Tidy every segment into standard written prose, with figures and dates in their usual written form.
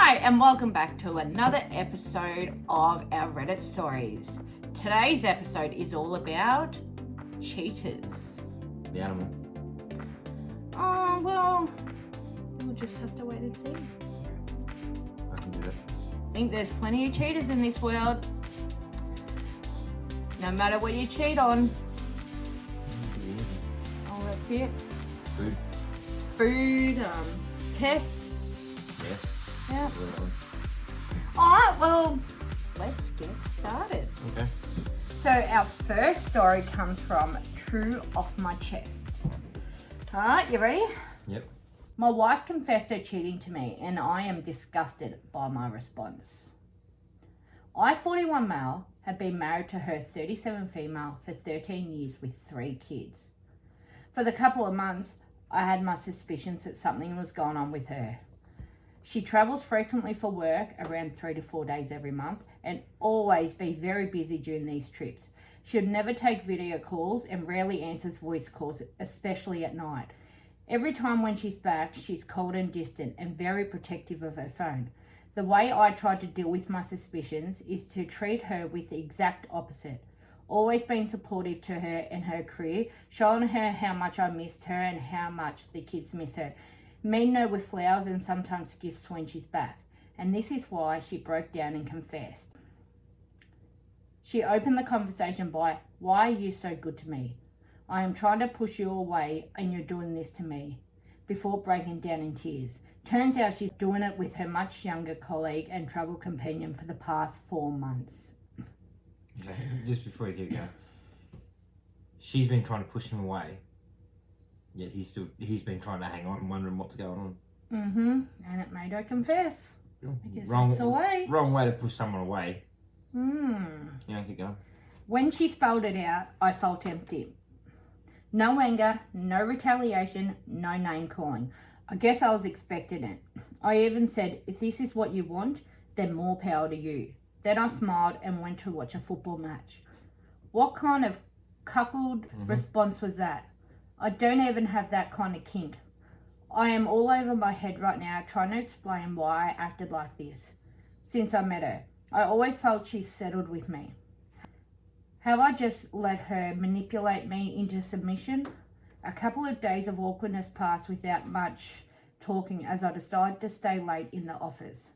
Hi, and welcome back to another episode of our Reddit stories. Today's episode is all about cheetahs. The animal. Oh, well, we'll just have to wait and see. I can do that. I think there's plenty of cheetahs in this world. No matter what you cheat on. Oh, that's it. Food, tests. Yeah. Yeah. Alright, well, let's get started. Okay. So our first story comes from True Off My Chest. Alright, you ready? Yep. My wife confessed her cheating to me and I am disgusted by my response. I, 41 male, have been married to her 37 female for 13 years with 3 kids. For the couple of months, I had my suspicions that something was going on with her. She travels frequently for work, around 3 to 4 days every month, and always be very busy during these trips. She would never take video calls and rarely answers voice calls, especially at night. Every time when she's back, she's cold and distant and very protective of her phone. The way I try to deal with my suspicions is to treat her with the exact opposite. Always being supportive to her and her career, showing her how much I missed her and how much the kids miss her. Meeting her with flowers and sometimes gifts when she's back. And this is why she broke down and confessed. She opened the conversation by, "Why are you so good to me? I am trying to push you away and you're doing this to me," before breaking down in tears. Turns out she's doing it with her much younger colleague and travel companion for the past 4 months. Okay. Just before you keep going, she's been trying to push him away. Yet he's been trying to hang on and wondering what's going on. And it made her confess. I guess Wrong, that's the way. Wrong way to push someone away. Yeah, keep going. When she spelled it out, I felt empty. No anger, no retaliation, no name calling. I guess I was expecting it. I even said, "If this is what you want, then more power to you." Then I smiled and went to watch a football match. What kind of cuckold response was that? I don't even have that kind of kink. I am all over my head right now trying to explain why I acted like this. Since I met her, I always felt she's settled with me. Have I just let her manipulate me into submission? A couple of days of awkwardness passed without much talking as I decided to stay late in the office.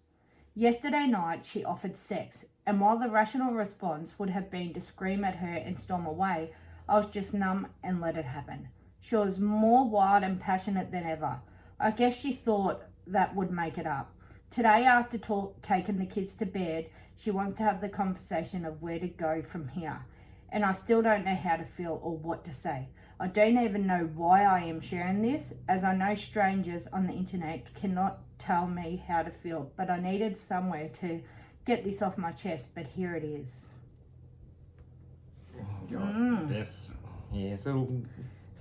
Yesterday night she offered sex, and while the rational response would have been to scream at her and storm away, I was just numb and let it happen. She was more wild and passionate than ever. I guess she thought that would make it up. Today, after taking the kids to bed, she wants to have the conversation of where to go from here. And I still don't know how to feel or what to say. I don't even know why I am sharing this, as I know strangers on the internet cannot tell me how to feel, but I needed somewhere to get this off my chest, but here it is.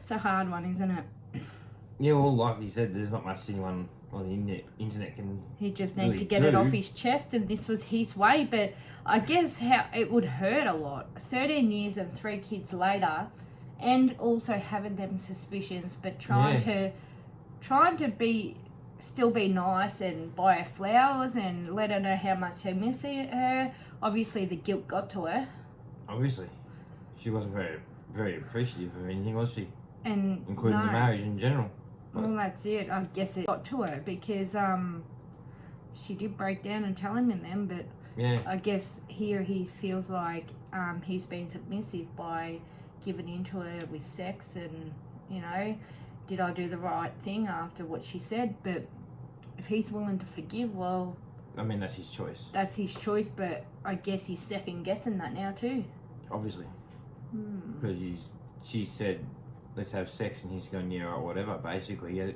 It's a hard one, isn't it? Yeah, well, like you said, there's not much anyone on the internet can. He just really needed to get it off his chest, and this was his way. But I guess how it would hurt a lot. 13 years and 3 kids later, and also having them suspicions, but trying to still be nice and buy her flowers and let her know how much they miss her. Obviously, the guilt got to her. Obviously, she wasn't very, very appreciative of anything, was she? And including the marriage in general. Well, that's it. I guess it got to her because she did break down and tell him in them, but yeah. I guess here he feels like he's been submissive by giving in to her with sex and, did I do the right thing after what she said? But if he's willing to forgive, well... I mean, that's his choice. That's his choice, but I guess he's second-guessing that now too. Obviously. Because she said, "Let's have sex," and he's going, "Yeah, or whatever," basically.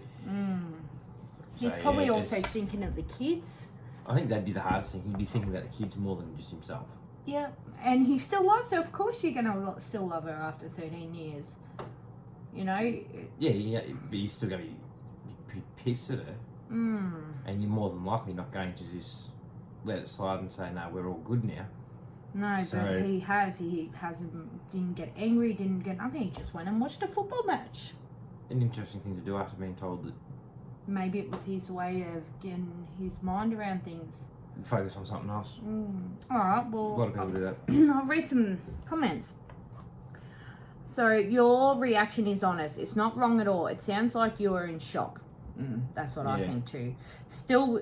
He's probably also thinking of the kids. I think that'd be the hardest thing. He'd be thinking about the kids more than just himself. Yeah, and he still loves her. Of course you're going to still love her after 13 years. Yeah, but you're still going to be pretty pissed at her. And you're more than likely not going to just let it slide and say, "No, we're all good now." No, but he didn't get angry, didn't get nothing. He just went and watched a football match. An interesting thing to do after being told that Maybe it was his way of getting his mind around things. Focus on something else. All right, A well, lot of people do that. I'll read some comments. So your reaction is honest. It's not wrong at all. It sounds like you are in shock. That's what I Yeah. think too. Still,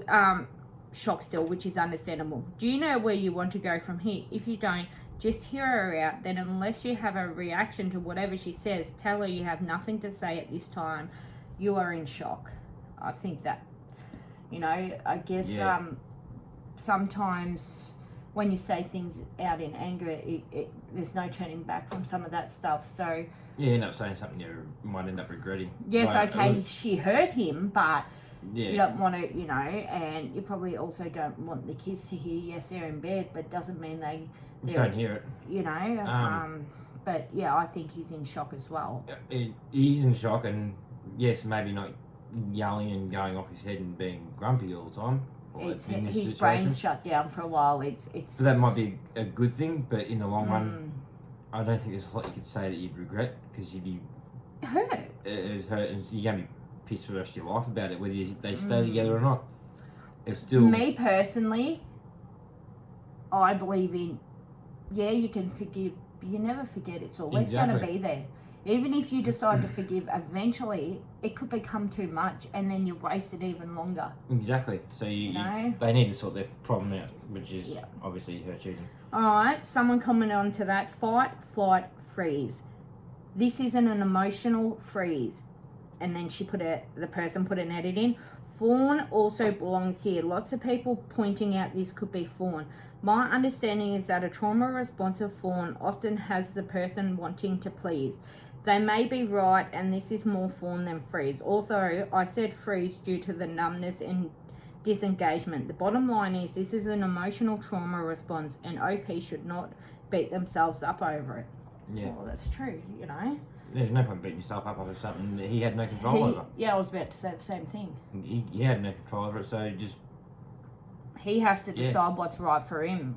shock still, which is understandable. Do you know where you want to go from here? If you don't, just hear her out. Then unless you have a reaction to whatever she says, tell her you have nothing to say at this time. You are in shock. I think that, I guess Yeah. sometimes when you say things out in anger, there's no turning back from some of that stuff. So You end up saying something you might end up regretting. yes, Like, okay, she hurt him, but Yeah. you don't want to, and you probably also don't want the kids to hear, yes, they're in bed, but it doesn't mean they're Don't hear it. But yeah, I think he's in shock as well. He's in shock, and yes, maybe not yelling and going off his head and being grumpy all the time. It's in this his situation. brain's shut down for a while. It's So that might be a good thing, but in the long run, Mm. I don't think there's a lot you could say that you'd regret, because you'd be hurt. hurt, and you're gonna be pissed for the rest of your life about it, whether they stay Mm. together or not. It's still Me personally, I believe in, you can forgive, but you never forget. It's always going to Exactly. be there. Even if you decide to forgive, eventually it could become too much, and then you waste it even longer. exactly. So they need to sort their problem out, which is Yeah. obviously her cheating. All right, someone commented on to that. Fight, flight, freeze. This isn't an emotional freeze. And then the person put an edit in. Fawn also belongs here. Lots of people pointing out this could be fawn. My understanding is that a trauma responsive fawn often has the person wanting to please. They may be right, and this is more fawn than freeze. Although I said freeze due to the numbness and disengagement. The bottom line is this is an emotional trauma response, and OP should not beat themselves up over it. Yeah. Well, that's true, There's no point beating yourself up over something that he had no control over. Yeah, I was about to say the same thing. He had no control over it, so just He has to decide what's right for him.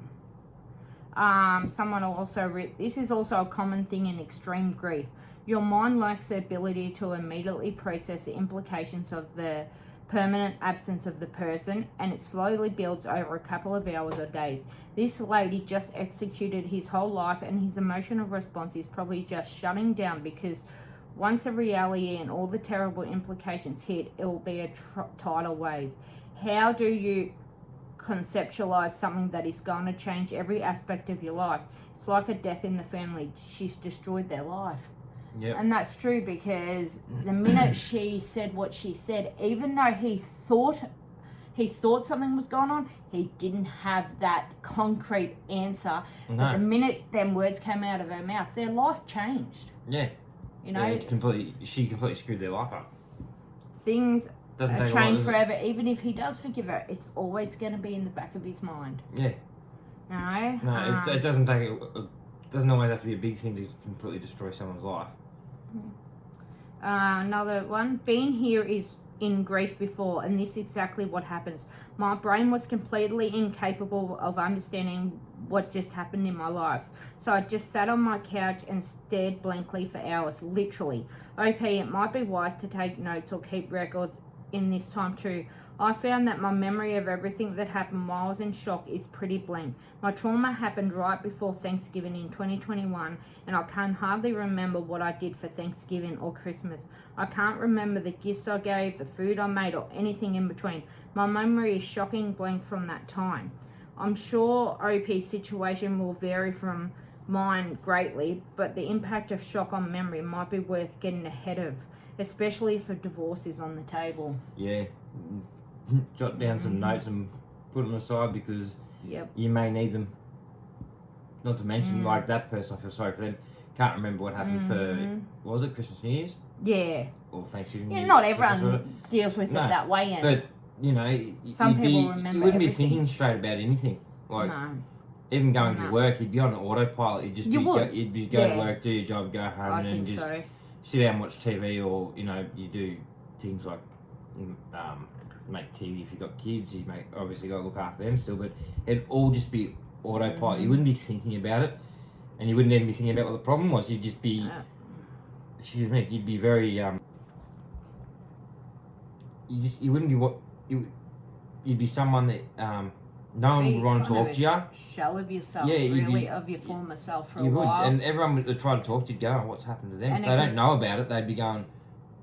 Someone also this is also a common thing in extreme grief. Your mind lacks the ability to immediately process the implications of the permanent absence of the person, and it slowly builds over a couple of hours or days. This lady just executed his whole life, and his emotional response is probably just shutting down, because once the reality and all the terrible implications hit, it will be a tidal wave. How do you conceptualize something that is going to change every aspect of your life? It's like a death in the family. She's destroyed their life. Yep. And that's true, because the minute she said what she said, even though he thought something was going on, he didn't have that concrete answer. No. But the minute them words came out of her mouth, their life changed. Yeah. Yeah, she completely screwed their life up. Things Doesn't are take a lot, changed does it? forever. Even if he does forgive her, it's always going to be in the back of his mind. Yeah. No? It doesn't take doesn't always have to be a big thing to completely destroy someone's life. Another one. Been here is in grief before, and this is exactly what happens. My brain was completely incapable of understanding what just happened in my life. So I just sat on my couch and stared blankly for hours, literally. Okay, it might be wise to take notes or keep records in this time too. I found that my memory of everything that happened while I was in shock is pretty blank. My trauma happened right before Thanksgiving in 2021, and I can hardly remember what I did for Thanksgiving or Christmas. I can't remember the gifts I gave, the food I made, or anything in between. My memory is shocking blank from that time. I'm sure OP's situation will vary from mine greatly, but the impact of shock on memory might be worth getting ahead of, especially if a divorce is on the table. Yeah. Jot down some notes and put them aside, because Yep. you may need them. Not to mention, like that person, I feel sorry for them. Can't remember what happened for, what was it, Christmas, New Year's? Yeah. Or Thanksgiving? Yeah, New not Year's, Christmas, everyone whatever. deals with it No, that way. And But, you know, Some people remember you wouldn't be everything. thinking straight about anything. Like, no. even going No. to work, you'd be on autopilot. You'd just You be would. you'd be go to Yeah. work, do your job, go home, I and then think just so. sit down and watch TV, or, you know, you do things like make tea if you've got kids. You obviously got to look after them still, but it'd all just be autopilot. You wouldn't be thinking about it, and you wouldn't even be thinking about what the problem was. You'd just be, excuse me, you'd be very you wouldn't be you'd be someone that no one would want to talk to you. Shell of yourself, Yeah, you'd really, be- of your former self for a You would, while. and everyone would try to talk to you. Go, oh, what's happened to them? And If it they could- don't know about it, they'd be going,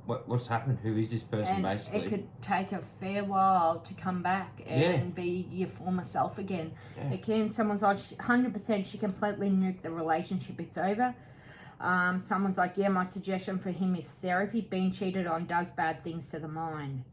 what's happened? Who is this person? And basically, it could take a fair while to come back and Yeah. be your former self again. Yeah. It can, someone's like, 100% she completely nuked the relationship, it's over. Someone's like, yeah, my suggestion for him is therapy. Being cheated on does bad things to the mind.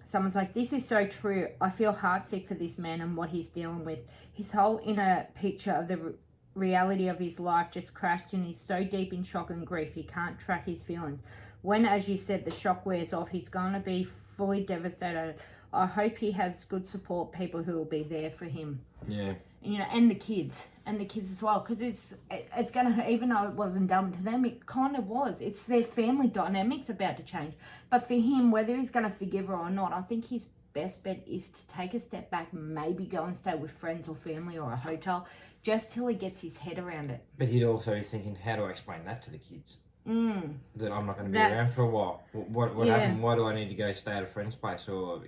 Someone's like, this is so true. I feel heartsick for this man and what he's dealing with. His whole inner picture of the reality of his life just crashed and he's so deep in shock and grief he can't track his feelings. When, as you said, the shock wears off, he's going to be fully devastated. I hope he has good support people who will be there for him. yeah, And the kids as well, because it's gonna, even though it wasn't done to them, it kind of was. It's their family dynamics about to change. But for him, whether he's gonna forgive her or not, I think his best bet is to take a step back, maybe go and stay with friends or family or a hotel, just till he gets his head around it. but he'd also be thinking, how do I explain that to the kids? That I'm not going to be around That's- for a while. What Yeah. happened? Why do I need to go stay at a friend's place or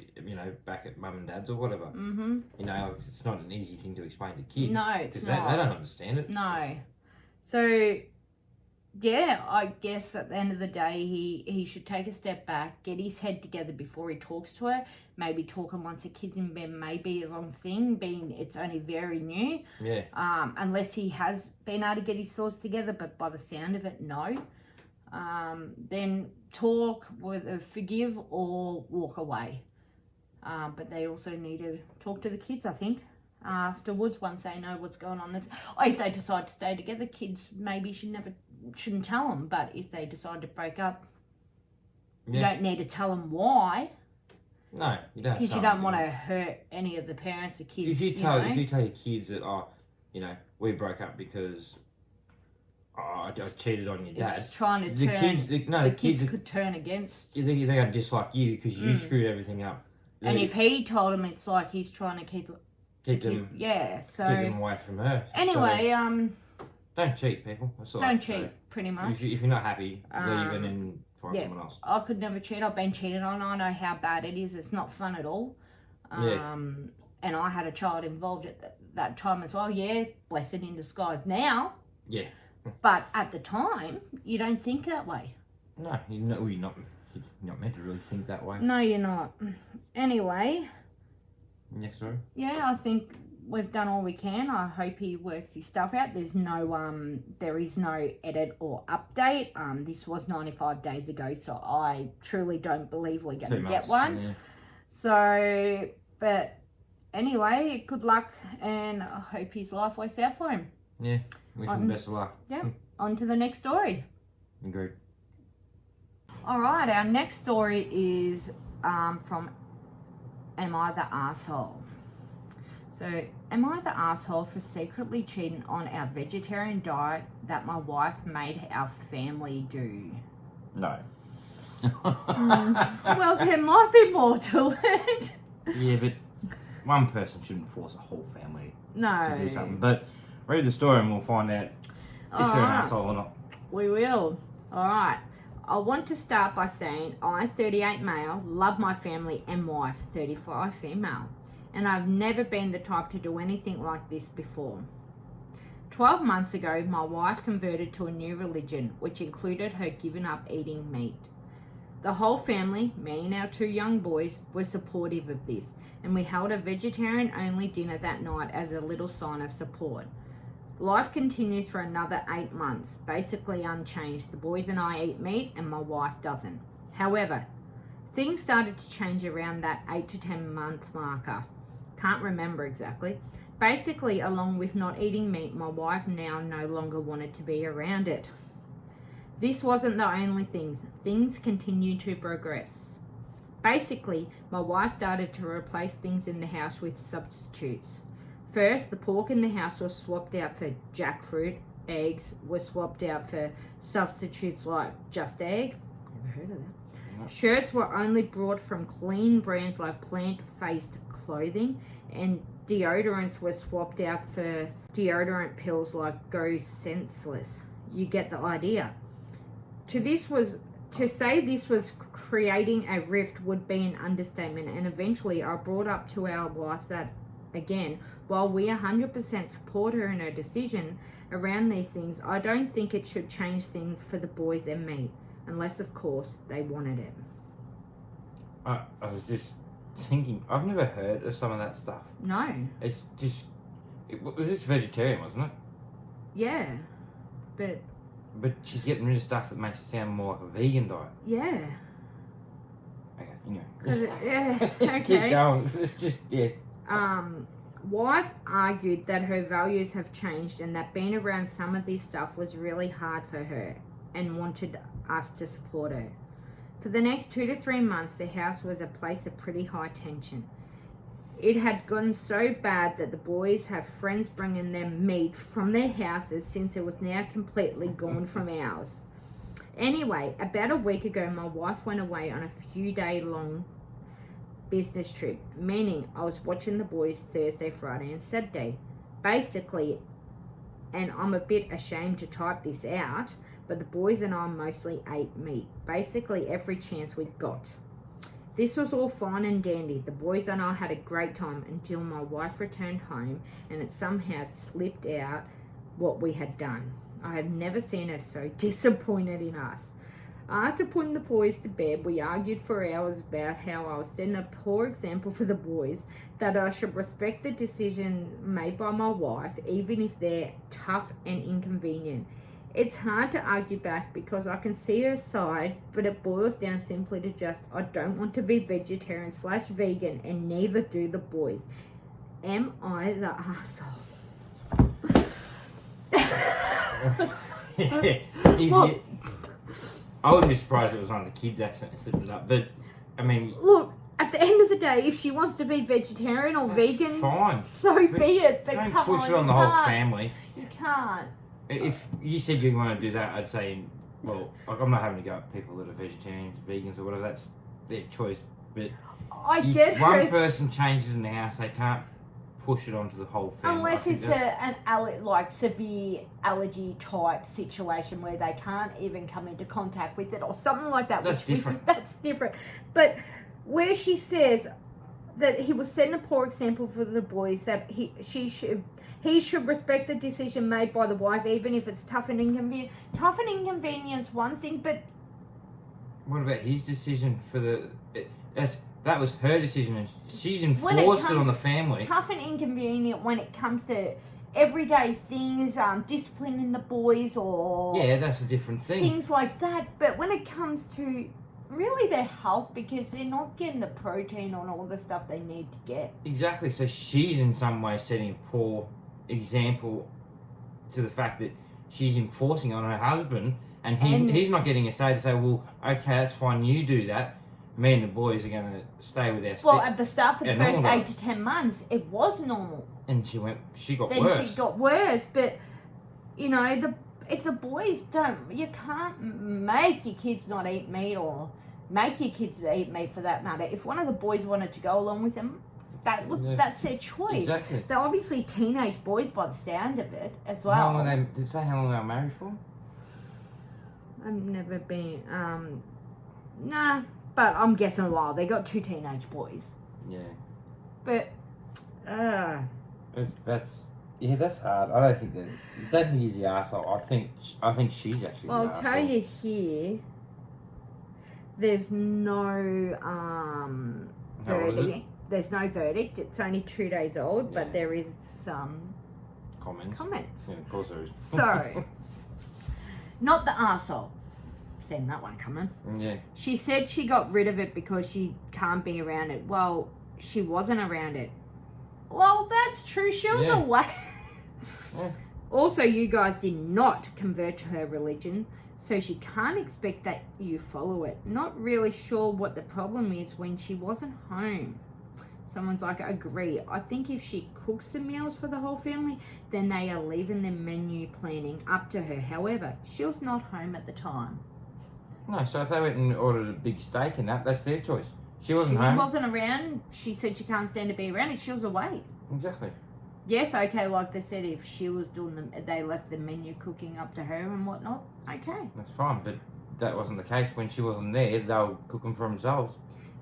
back at mum and dad's or whatever? It's not an easy thing to explain to kids. No, it's 'cause not. They don't understand it. No. So, yeah, I guess at the end of the day, he should take a step back, get his head together before he talks to her. Maybe talking once the kid's in bed may be the wrong thing, being it's only very new. Yeah, Unless he has been able to get his thoughts together, but by the sound of it, no. Then talk, whether forgive or walk away. But they also need to talk to the kids, I think. Afterwards, once they know what's going on, if they decide to stay together, kids maybe shouldn't tell them. But if they decide to break up, you yeah. don't need to tell them why, No, you don't. because you don't want to hurt any of the parents, the kids. If you tell know? if you tell your kids that we broke up because I cheated on your dad, It's trying to the turn. kids the kids could turn against. they're going to dislike you because you screwed everything up. And They if he told him, it's like he's trying to keep them So away from her. anyway, So, don't cheat, people. That's all I don't can say. cheat. Pretty much. If you're not happy, leave and then find yeah. someone else. I could never cheat. I've been cheated on. I know how bad it is. It's not fun at all. And I had a child involved at that time as well. Yeah, blessing in disguise now. Yeah. But at the time, you don't think that way. No, you're not meant to really think that way. No, you're not. Anyway, Next story. yeah, I think we've done all we can. I hope he works his stuff out. There is no edit or update. This was 95 days ago, so I truly don't believe we're going 2 to months. get one. Yeah. So, but anyway, good luck, and I hope his life works out for him. Yeah. Wish him the best of luck. Yeah. On to the next story. Agreed. All right, our next story is from Am I the Arsehole? So, am I the arsehole for secretly cheating on our vegetarian diet that my wife made our family do? No. Well, there might be more to it. Yeah, but one person shouldn't force a whole family No. to do something. But read the story and we'll find out if they're an Alright. asshole or not. We will. All right. I want to start by saying I, 38 male, love my family and wife, 35 female, and I've never been the type to do anything like this before. 12 months ago, my wife converted to a new religion, which included her giving up eating meat. The whole family, me and our 2 young boys, were supportive of this, and we held a vegetarian-only dinner that night as a little sign of support. Life continues for another 8 months, basically unchanged. The boys and I eat meat and my wife doesn't. However, things started to change around that 8 to 10 month marker. Can't remember exactly. Basically, along with not eating meat, my wife now no longer wanted to be around it. This wasn't the only things. Things continued to progress. Basically, my wife started to replace things in the house with substitutes. First, the pork in the house was swapped out for jackfruit. Eggs were swapped out for substitutes like Just Egg. Never heard of that. Shirts were only brought from clean brands like plant-based clothing, and deodorants were swapped out for deodorant pills like Go Senseless. You get the idea. To this was To say this was creating a rift would be an understatement, and eventually I brought up to our wife that, again, while we 100% support her in her decision around these things, I don't think it should change things for the boys and me, unless, of course, they wanted it. I was just thinking, I've never heard of some of that stuff. No. It's just, it was this vegetarian, wasn't it? Yeah. But she's getting rid of stuff that makes it sound more like a vegan diet. yeah. Okay, anyway. Yeah, okay. Keep going. It's just, yeah. Wife argued that her values have changed and that being around some of this stuff was really hard for her and wanted us to support her. For the next 2 to 3 months, the house was a place of pretty high tension. It had gotten so bad that the boys have friends bringing them meat from their houses since it was now completely gone from ours. Anyway, about a week ago, my wife went away on a few-day-long business trip, meaning I was watching the boys Thursday, Friday, and Saturday. Basically, and I'm a bit ashamed to type this out, but the boys and I mostly ate meat, basically every chance we got. This was all fine and dandy. The boys and I had a great time until my wife returned home and it somehow slipped out what we had done. I have never seen her so disappointed in us. After putting the boys to bed, we argued for hours about how I was setting a poor example for the boys, that I should respect the decision made by my wife, even if they're tough and inconvenient. It's hard to argue back because I can see her side, but it boils down simply to just, I don't want to be vegetarian/vegan, and neither do the boys. Am I the arsehole? I wouldn't be surprised if it was one of the kids' accident that slipped it up, but I mean, look, at the end of the day, if she wants to be vegetarian or vegan, fine. So be it. But don't come push on, it on the whole family. You can't. If you said you want to do that, I'd say, well, like, I'm not having to go at people that are vegetarians, vegans, or whatever. That's their choice. But I get her. One person changes in the house, they can't push it onto the whole family. Unless it's like severe allergy type situation where they can't even come into contact with it or something like that. That's different. That's different. But where she says that he was setting a poor example for the boys, that he should respect the decision made by the wife, even if it's tough and inconvenient. Tough and inconvenient is one thing, but what about his decision for that was her decision, and she's enforced it on the family. Tough and inconvenient when it comes to everyday things, disciplining the boys or yeah, that's a different thing. Things like that. But when it comes to really their health, because they're not getting the protein on all the stuff they need to get. Exactly. So she's in some way setting a poor example to the fact that she's enforcing it on her husband, and he's not getting a say to say, well, okay, that's fine, you do that. Me and the boys are going to stay with our stick. Well, at the start for the first normal. 8 to 10 months, it was normal. And she got worse. Then she got worse, but, you know, if the boys don't, you can't make your kids not eat meat or make your kids eat meat for that matter. If one of the boys wanted to go along with them, that's their choice. Exactly. They're obviously teenage boys by the sound of it as well. How long did it say how long they were married for? I've never been, nah. But I'm guessing a while. They got 2 teenage boys. Yeah. But, that's hard. I don't think he's the arsehole. I think she's actually the arsehole. I'll tell you here, there's no verdict. There's no verdict. It's only 2 days old, but there is some comments. Yeah, of course there is. So, not the arsehole. Seen that one coming. Yeah. She said she got rid of it because she can't be around it. Well, she wasn't around it. Well, that's true. She was away. Yeah. Also, you guys did not convert to her religion, so she can't expect that you follow it. Not really sure what the problem is when she wasn't home. Someone's like, agree. I think if she cooks the meals for the whole family, then they are leaving the menu planning up to her. However, she was not home at the time. No, so if they went and ordered a big steak and that's their choice. She wasn't home. She wasn't around. She said she can't stand to be around it. She was away. Exactly. Yes, okay, like they said, if she was doing they left the menu cooking up to her and whatnot, okay. That's fine, but that wasn't the case. When she wasn't there, they were cooking for themselves.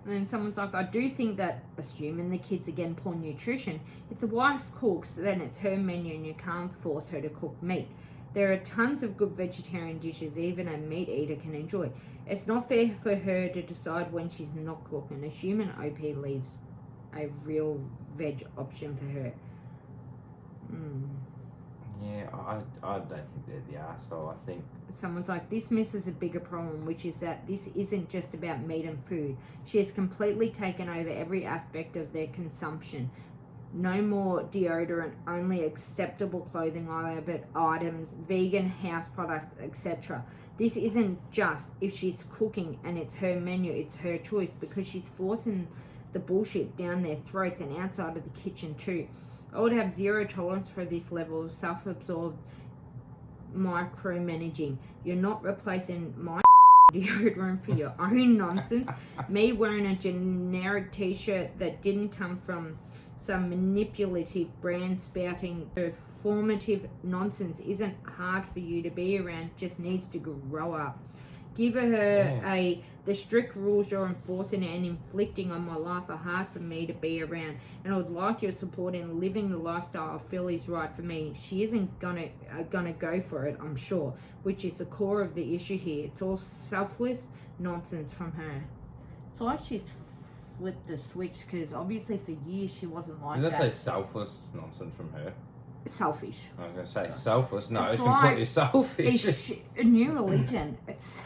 And then someone's like, I do think that, assuming the kids again poor nutrition, if the wife cooks, then it's her menu and you can't force her to cook meat. There are tons of good vegetarian dishes even a meat eater can enjoy. It's not fair for her to decide when she's not cooking, assuming OP leaves a real veg option for her. Yeah, I don't think they're the arsehole. I think Someone's like, this misses a bigger problem, which is that this isn't just about meat and food. She has completely taken over every aspect of their consumption. No more deodorant, only acceptable clothing items, vegan house products, etc. This isn't just if she's cooking and it's her menu, it's her choice, because she's forcing the bullshit down their throats and outside of the kitchen too. I would have zero tolerance for this level of self-absorbed micromanaging. You're not replacing my deodorant for your own nonsense. Me wearing a generic t-shirt that didn't come from some manipulative brand spouting performative nonsense isn't hard for you to be around, just needs to grow up. Give her the strict rules you're enforcing and inflicting on my life are hard for me to be around, and I would like your support in living the lifestyle I feel is right for me. She isn't gonna go for it, I'm sure, which is the core of the issue here. It's all selfless nonsense from her. So like she's flipped the switch, because obviously for years she wasn't like did that. I say selfless nonsense from her? Selfish. I was going to say selfless. No, It's it's like completely selfish. A new religion. It's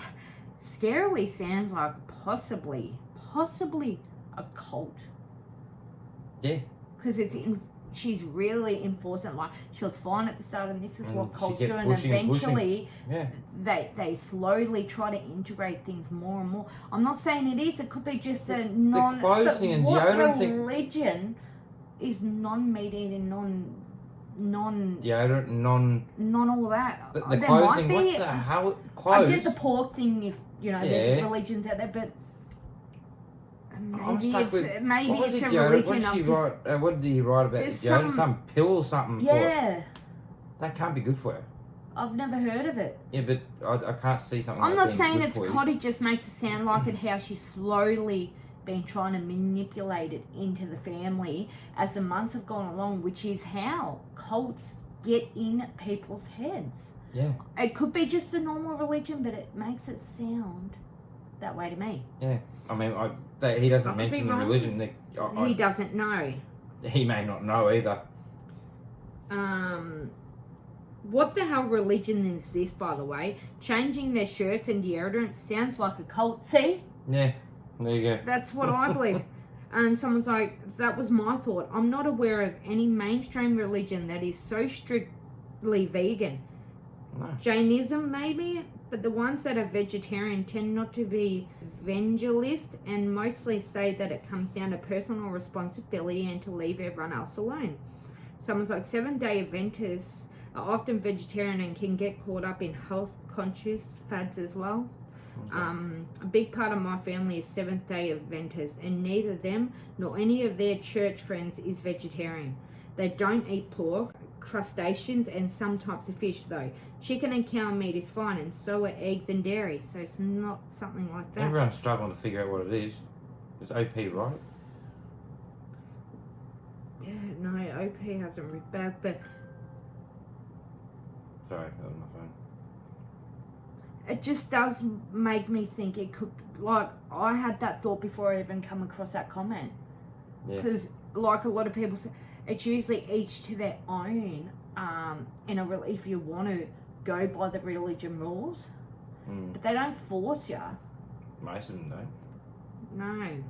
scarily sounds like possibly a cult. Yeah. Because she's really enforcing, like, she was fine at the start and this is what cults she do, kept and pushing eventually Yeah. they slowly try to integrate things more and more. I'm not saying it is, it could be just a the clothes thing and deodorant thing. Religion is non-meat eating, deodorant, not all that. the There clothes might thing. be, What the hell? Clothes. I get the pork thing if there's Yeah. religions out there, but I'm maybe stuck it's with, maybe what was it's it, a deodorant? religion. What did he write about There's deodorant? Some pill or something for it. Yeah, That can't be good for her. I've never heard of it. Yeah, but I can't see something. I'm like not being saying good it's for you. cod, it just makes it sound like it, how she's slowly been trying to manipulate it into the family as the months have gone along, which is how cults get in people's heads. Yeah. It could be just a normal religion, but it makes it sound that way to me. Yeah. I mean, he doesn't I could be mention the wrong. religion. He doesn't know. He may not know either. What the hell religion is this, by the way? Changing their shirts and deodorant sounds like a cult. See? Yeah. There you go. That's what I believe. And someone's like, that was my thought. I'm not aware of any mainstream religion that is so strictly vegan. No. Jainism, maybe? But the ones that are vegetarian tend not to be evangelist and mostly say that it comes down to personal responsibility and to leave everyone else alone. Someone's like, 7-day Adventists are often vegetarian and can get caught up in health-conscious fads as well. Okay. A big part of my family is Seventh-day Adventists, and neither them nor any of their church friends is vegetarian. They don't eat pork, crustaceans, and some types of fish though. Chicken and cow meat is fine, and so are eggs and dairy, so it's not something like that. Everyone's struggling to figure out what it is. It's OP, right? Yeah, no, OP hasn't read back, but Sorry, that was my phone. it just does make me think it could, like, I had that thought before I even come across that comment. Yeah. Because, like a lot of people say, it's usually each to their own. If you want to go by the religion rules, but they don't force you. Most of them don't. No.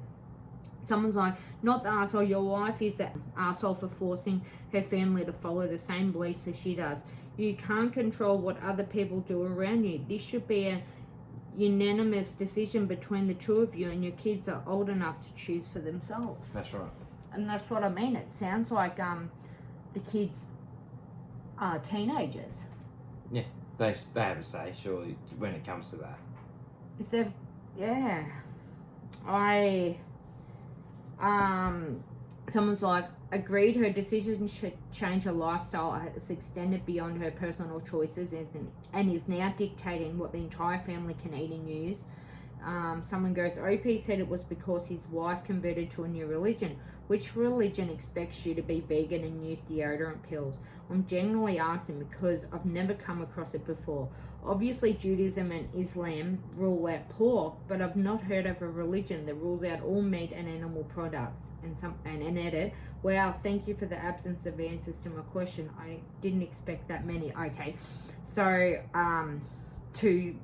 Someone's like, not the arsehole. Your wife is the arsehole for forcing her family to follow the same beliefs as she does. You can't control what other people do around you. This should be a unanimous decision between the two of you, and your kids are old enough to choose for themselves. That's right. And that's what I mean. It sounds like the kids are teenagers. Yeah, they have a say, surely, when it comes to that. If they've, yeah. Someone's like, agreed her decision should change her lifestyle has extended beyond her personal choices and is now dictating what the entire family can eat and use. Someone goes, OP said it was because his wife converted to a new religion. Which religion expects you to be vegan and use deodorant pills? I'm generally asking because I've never come across it before. Obviously, Judaism and Islam rule out pork, but I've not heard of a religion that rules out all meat and animal products. And edit, wow, thank you for the absence of answers to my question. I didn't expect that many. Okay, so to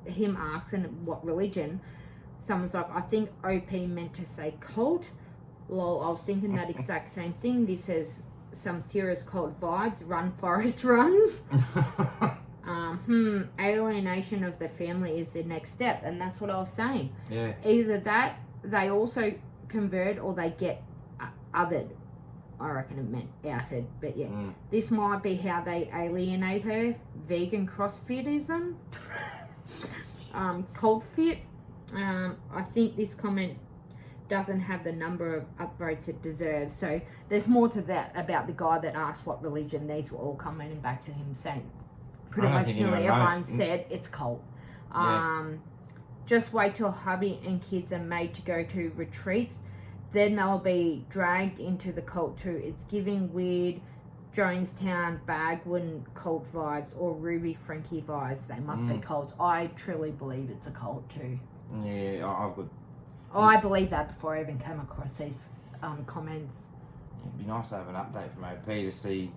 him asking what religion, someone's like, I think OP meant to say cult. Lol, I was thinking that exact same thing. This has some serious cult vibes. Run, Forest, run. Alienation of the family is the next step, and that's what I was saying. Yeah. Either that, they also convert, or they get othered. I reckon it meant outed, but yeah. This might be how they alienate her. Vegan CrossFitism. Cold fit. I think this comment doesn't have the number of upvotes it deserves. So there's more to that about the guy that asked what religion. These were all commenting back to him saying pretty much nearly everyone said it's cult. Just wait till hubby and kids are made to go to retreats. Then they'll be dragged into the cult too. It's giving weird Jonestown Bagwood cult vibes or Ruby Frankie vibes. They must be cults. I truly believe it's a cult too. Yeah, I've got... I believe that before I even came across these comments. It'd be nice to have an update from OP to see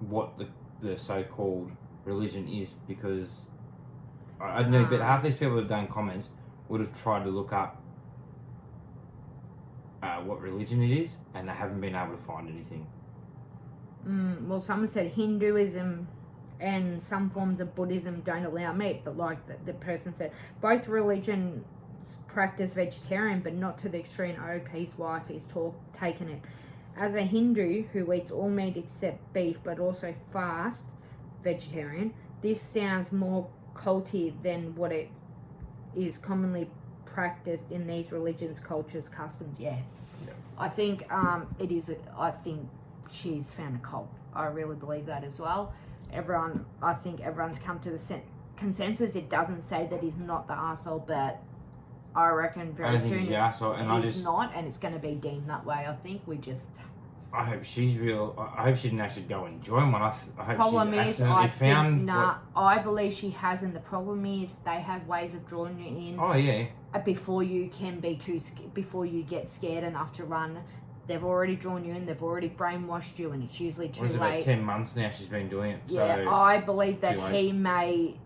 what the so-called religion is, because I don't know, but half these people that have done comments would have tried to look up what religion it is, and they haven't been able to find anything. Well, someone said Hinduism and some forms of Buddhism don't allow meat, but like the person said, both religions practice vegetarian, but not to the extreme OP's wife is taking it. As a Hindu who eats all meat except beef, but also fast vegetarian, this sounds more culty than what it is commonly practiced in these religions, cultures, customs. Yeah. I think it is. I think she's found a cult. I really believe that as well. I think everyone's come to the consensus. It doesn't say that he's not the arsehole, but I reckon very soon he's not, and it's going to be deemed that way. I think I hope she's real. I hope she didn't actually go and join one. I hope problem she's is, I found think, I believe she hasn't. The problem is they have ways of drawing you in. Oh yeah. Before you can be before you get scared enough to run, they've already drawn you in. They've already brainwashed you, and it's usually too late. About 10 months now she's been doing it. Yeah, so I believe that he may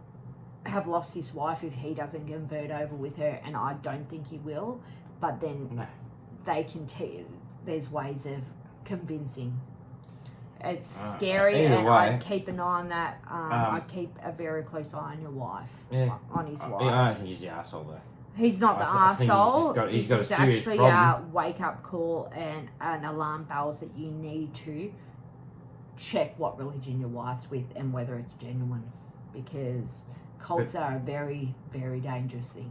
have lost his wife if he doesn't convert over with her, and I don't think he will. But then they can there's ways of convincing. It's scary, and I keep an eye on that. I keep a very close eye on your wife. Yeah. On his wife. I don't think he's the arsehole though. He's not the arsehole. He's got this a is serious actually problem. a wake-up call and an alarm bells that you need to check what religion your wife's with and whether it's genuine, because cults are a very, very dangerous thing.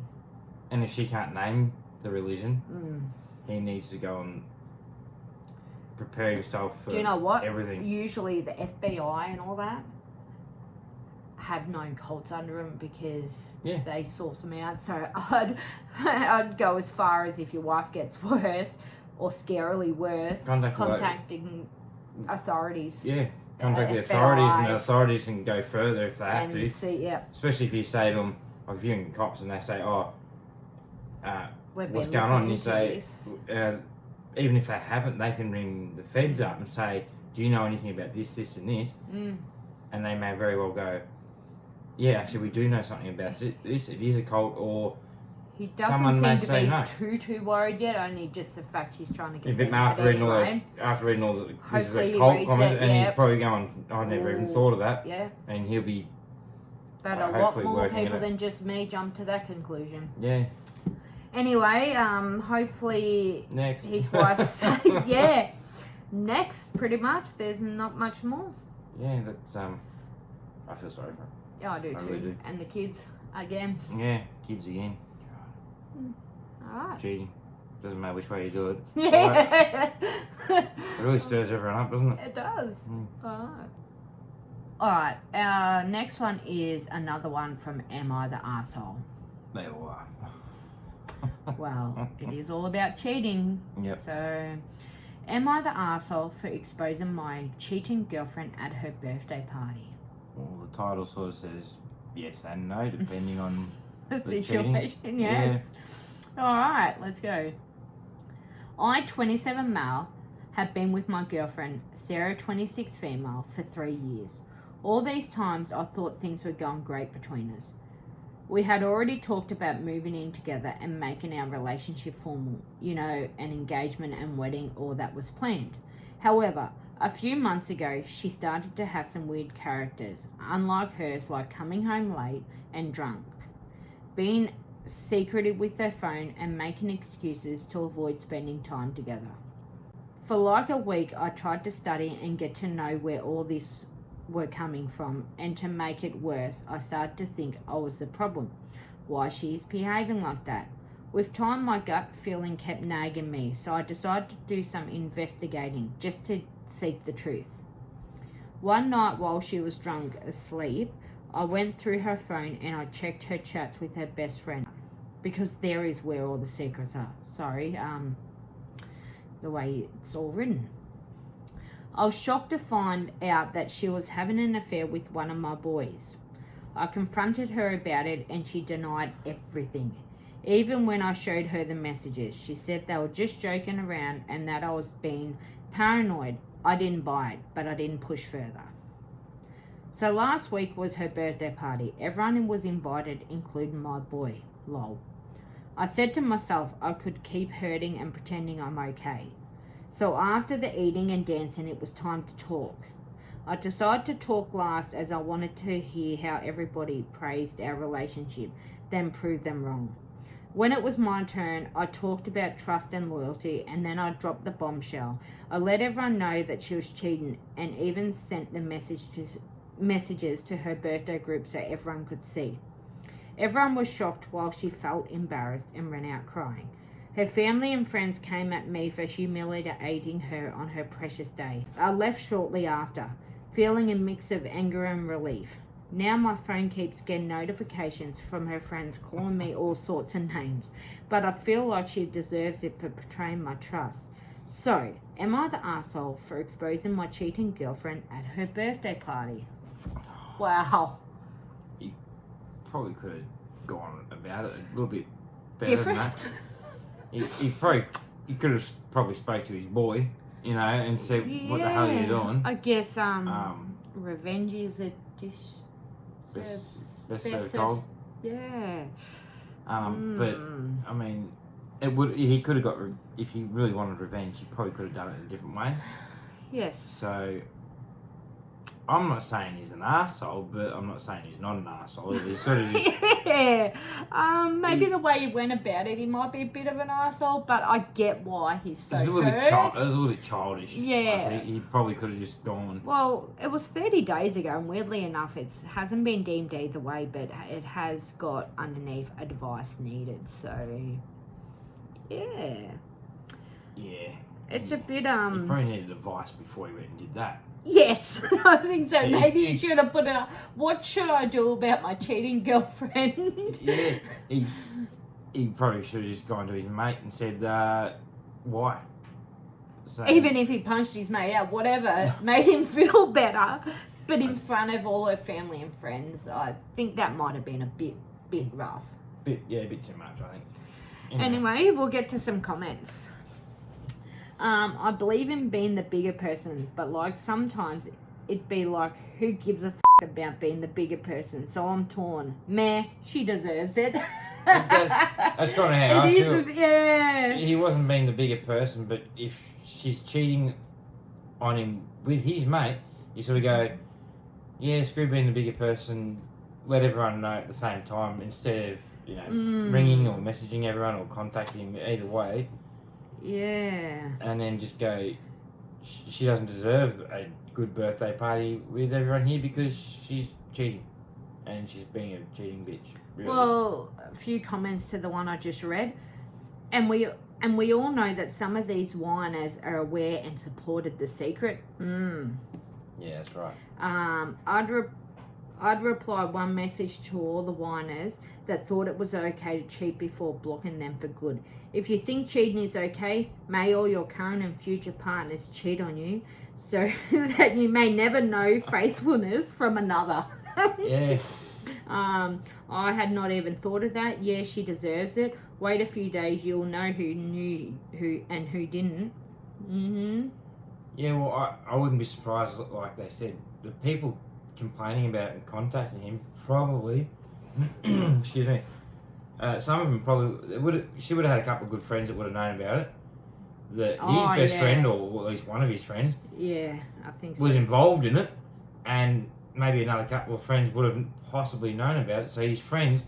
And if she can't name the religion, he needs to go and prepare himself for Do you know what? everything. Usually the FBI and all that have known cults under them because they source them out. So I'd go as far as if your wife gets worse or scarily worse, contacting authorities. Yeah, contact the authorities, and the authorities can go further if they have to. See, especially if you say to them, like if you're in cops and they say, what's going on? You say, even if they haven't, they can ring the feds up and say, do you know anything about this, this and this? And they may very well go, yeah, actually we do know something about this. It is a cult, or he doesn't seem to be too worried yet, only just the fact she's trying to get after reading all the this is a cult comment, and he's probably going, I never even thought of that. Yeah. And he'll be But a lot more people than just me jump to that conclusion. Yeah. Anyway, hopefully his wife's safe. Yeah. Next, pretty much. There's not much more. Yeah, that's I feel sorry for him. Yeah, I do too. Really do. And the kids again. Yeah, kids again. Alright. Cheating. Doesn't matter which way you do it. Yeah. It really stirs everyone up, doesn't it? It does. Mm. Alright, our next one is another one from Am I the Arsehole? They all are. Well, it is all about cheating. Yep. So, am I the arsehole for exposing my cheating girlfriend at her birthday party? Well, the title sort of says yes and no, depending on The the situation, cheating. yes. Alright, let's go. I, 27 male, have been with my girlfriend, Sarah, 26 female, for 3 years. All these times I thought things were going great between us. We had already talked about moving in together and making our relationship formal, you know, an engagement and wedding, all that was planned. However, a few months ago, she started to have some weird characters, unlike hers, like coming home late and drunk, being secretive with her phone and making excuses to avoid spending time together. For like a week, I tried to study and get to know where all this were coming from, and to make it worse, I started to think I was the problem. Why she is behaving like that? With time, my gut feeling kept nagging me, so I decided to do some investigating just to seek the truth. One night while she was drunk asleep, I went through her phone and I checked her chats with her best friend, because there is where all the secrets are. Sorry, the way it's all written. I was shocked to find out that she was having an affair with one of my boys. I confronted her about it and she denied everything. Even when I showed her the messages, she said they were just joking around and that I was being paranoid. I didn't buy it, but I didn't push further. So last week was her birthday party. Everyone was invited, including my boy. Lol. I said to myself I could keep hurting and pretending I'm okay. So after the eating and dancing, it was time to talk. I decided to talk last as I wanted to hear how everybody praised our relationship, then prove them wrong. When it was my turn, I talked about trust and loyalty, and then I dropped the bombshell. I let everyone know that she was cheating and even sent the messages to her birthday group so everyone could see. Everyone was shocked while she felt embarrassed and ran out crying. Her family and friends came at me for humiliating her on her precious day. I left shortly after, feeling a mix of anger and relief. Now my phone keeps getting notifications from her friends calling me all sorts of names, but I feel like she deserves it for betraying my trust. So, am I the arsehole for exposing my cheating girlfriend at her birthday party? Wow. You probably could have gone about it a little bit better Different? than that. He could have probably spoke to his boy, you know, and said, "What the hell are you doing?" I guess revenge is a dish. Best served cold. Yeah. But I mean, it would. He could have got if he really wanted revenge. He probably could have done it a different way. Yes. So I'm not saying he's an arsehole, but I'm not saying he's not an arsehole. He's sort of just yeah. Maybe the way he went about it, he might be a bit of an arsehole, but I get why he's so it was a hurt. little bit childish. Yeah. I think he probably could have just gone. Well, it was 30 days ago, and weirdly enough, it hasn't been deemed either way, but it has got underneath advice needed. So, yeah. Yeah. It's a bit, He probably needed advice before he went and did that. Yes, I think so. Maybe you he- should have put it up. What should I do about my cheating girlfriend? Yeah. He probably should have just gone to his mate and said, why? So, Even if he punched his mate out, whatever, made him feel better. But in front of all her family and friends, I think that might have been a bit rough. a bit too much, I think. Anyway, we'll get to some comments. I believe in being the bigger person, but like sometimes it'd be like, who gives a about being the bigger person? So I'm torn. Meh, she deserves it. That's kind of how I feel. Yeah. He wasn't being the bigger person, but if she's cheating on him with his mate, you sort of go, yeah, screw being the bigger person, let everyone know at the same time instead of, you know, ringing or messaging everyone or contacting him either way. Yeah. And then just go, she doesn't deserve a good birthday party with everyone here because she's cheating. And she's being a cheating bitch. Really. Well, a few comments to the one I just read. And we And we all know that some of these whiners are aware and supported the secret. Yeah, that's right. I'd reply one message to all the whiners that thought it was okay to cheat before blocking them for good. If you think cheating is okay, may all your current and future partners cheat on you so that you may never know faithfulness from another. Yeah. I had not even thought of that. Yeah, she deserves it. Wait a few days, you'll know who knew who and who didn't. Yeah, well, I wouldn't be surprised, like they said, the people complaining about it and contacting him probably, excuse me, some of them probably, she would have had a couple of good friends that would have known about it. His best friend, or at least one of his friends, yeah, I think so, was involved in it, and maybe another couple of friends would have possibly known about it. So his friends,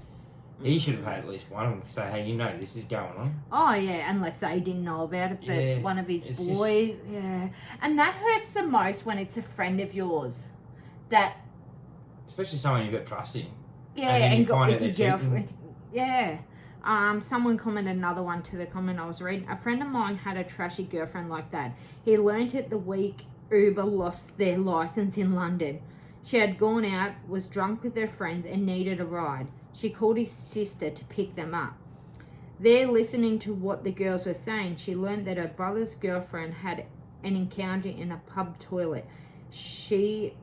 he should have had at least one of them say, hey, you know this is going on. Oh, yeah, unless they didn't know about it, but Yeah, one of his boys, yeah. And that hurts the most when it's a friend of yours. That, especially someone you've got trust in. yeah, And then you and got find with out your they're cheating. girlfriend. Yeah. Someone commented another one to the comment I was reading. A friend of mine had a trashy girlfriend like that. He learnt it the week Uber lost their license in London. She had gone out, was drunk with her friends, and needed a ride. She called his sister to pick them up. There, listening to what the girls were saying, she learned that her brother's girlfriend had an encounter in a pub toilet. She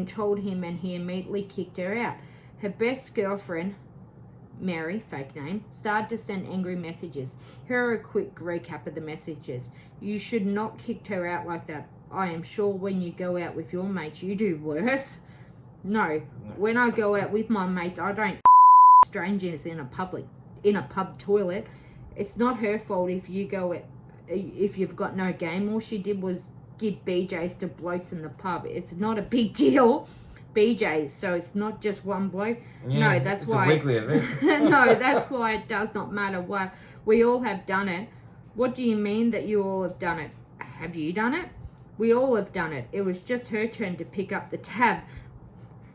told him, and he immediately kicked her out. Her best girlfriend, Mary, fake name, started to send angry messages. Here are a quick recap of the messages. You should not kick her out like that. I am sure when you go out with your mates, you do worse. No, when I go out with my mates, I don't strangers in a pub toilet. It's not her fault if you've got no game. All she did was give BJs to blokes in the pub. It's not a big deal. BJs, so it's not just one bloke. Yeah, no, that's it's why. a weekly event. No, that's why it does not matter. Why we all have done it. What do you mean that you all have done it? Have you done it? We all have done it. It was just her turn to pick up the tab.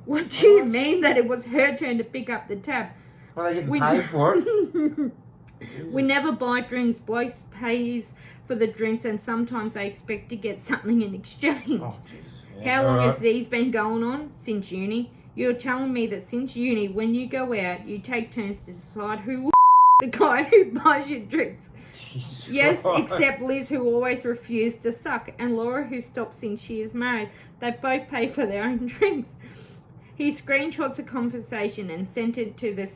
What do you mean that it was her turn to pick up the tab? Well, they getting paid for it. We never buy drinks. Blokes pays for the drinks, and sometimes they expect to get something in exchange. Oh, Jesus. How long has these been going on? Since uni. You're telling me that since uni, when you go out, you take turns to decide who will the guy who buys your drinks. Jesus Yes, Christ. except Liz, who always refused to suck, and Laura, who stopped since she is married. They both pay for their own drinks. He screenshots a conversation and sent it to the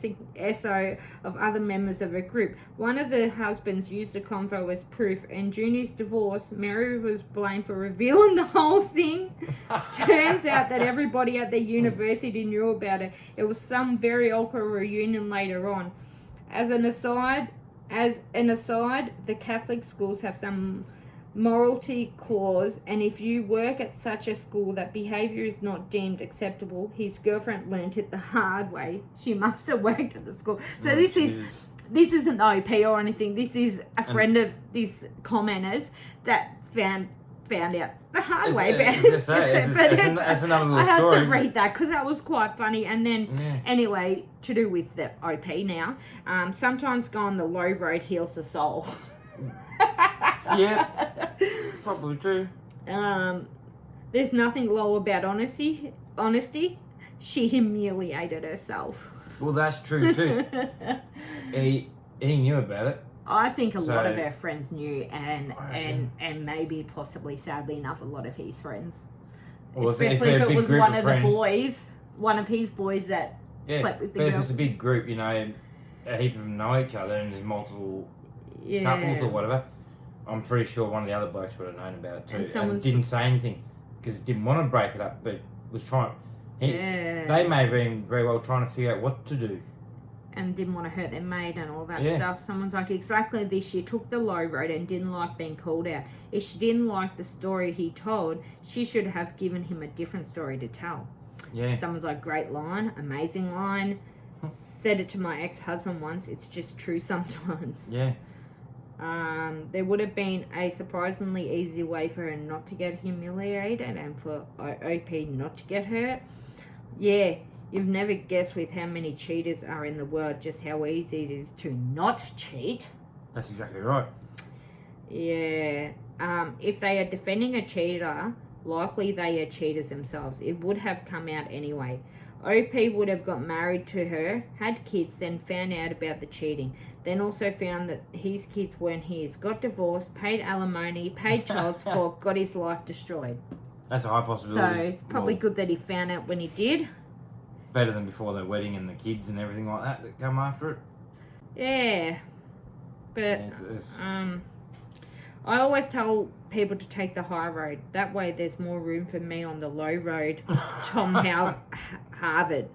SO of other members of a group. One of the husbands used the convo as proof, and during his divorce, Mary was blamed for revealing the whole thing. Turns out that everybody at the university knew about it. It was some very awkward reunion later on. As an aside, the Catholic schools have some morality clause, and if you work at such a school that behaviour is not deemed acceptable, his girlfriend learnt it the hard way. She must have worked at the school. So this isn't OP or anything. This is a friend of this commenters that found out the hard way. It's another little I had story. to read that because that was quite funny. And then, anyway, to do with the OP now, sometimes going the low road heals the soul. Yeah, probably true. There's nothing low about honesty. She humiliated herself. Well, that's true too. he knew about it. I think a lot of our friends knew, and maybe possibly, sadly enough, a lot of his friends. Well, Especially if it was one of the boys, one of his boys that slept with the girl. But if it's a big group, you know, a heap of them know each other, and there's multiple couples or whatever, I'm pretty sure one of the other blokes would have known about it too, and didn't say anything because didn't want to break it up, but was trying. They may have been very well trying to figure out what to do, and didn't want to hurt their mate and all that stuff. Someone's like, exactly this. She took the low road and didn't like being called out. If she didn't like the story he told, she should have given him a different story to tell. Yeah. Someone's like, great line, amazing line. Said it to my ex-husband once. It's just true sometimes. Yeah. There would have been a surprisingly easy way for her not to get humiliated and for OP not to get hurt. Yeah, you've never guessed with how many cheaters are in the world just how easy it is to not cheat. That's exactly right. Yeah. If they are defending a cheater, likely they are cheaters themselves. It would have come out anyway. OP would have got married to her, had kids, then found out about the cheating. Then also found that his kids weren't his. Got divorced, paid alimony, paid child support, got his life destroyed. That's a high So possibility. it's probably good that he found out when he did. Better than before the wedding and the kids and everything like that come after it. Yeah. But I always tell people to take the high road. That way there's more room for me on the low road. Tom Hadford.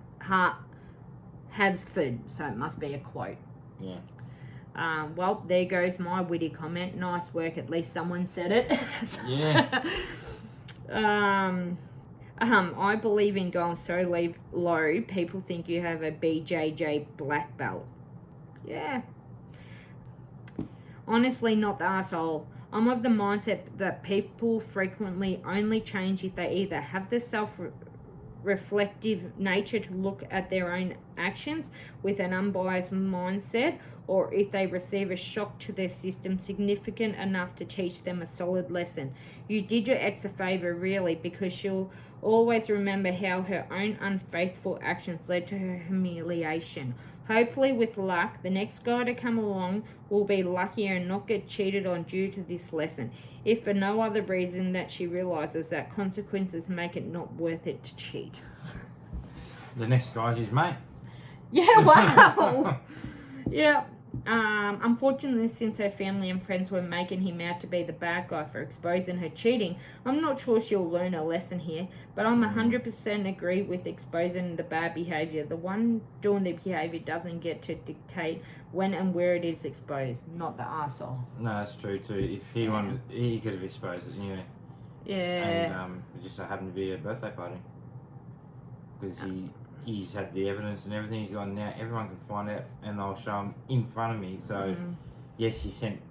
So it must be a quote. Yeah. Well, there goes my witty comment. Nice work. At least someone said it. Yeah. I believe in going so low, people think you have a BJJ black belt. Yeah. Honestly, not the asshole. I'm of the mindset that people frequently only change if they either have the self-reflective nature to look at their own actions with an unbiased mindset, or if they receive a shock to their system significant enough to teach them a solid lesson. You did your ex a favor, really, because she'll always remember how her own unfaithful actions led to her humiliation. Hopefully, with luck, the next guy to come along will be luckier and not get cheated on due to this lesson, if for no other reason that she realises that consequences make it not worth it to cheat. The next guy's his mate. Yeah, wow. Yeah. Unfortunately, since her family and friends were making him out to be the bad guy for exposing her cheating, I'm not sure she'll learn a lesson here, but I'm 100% agree with exposing the bad behaviour. The one doing the behaviour doesn't get to dictate when and where it is exposed, not the arsehole. No, that's true too. If he wanted, he could have exposed it anyway. Yeah. And it just so happened to be a birthday party. Because he's had the evidence and everything. He's gone, now everyone can find out and I'll show them in front of me. So, yes, he sent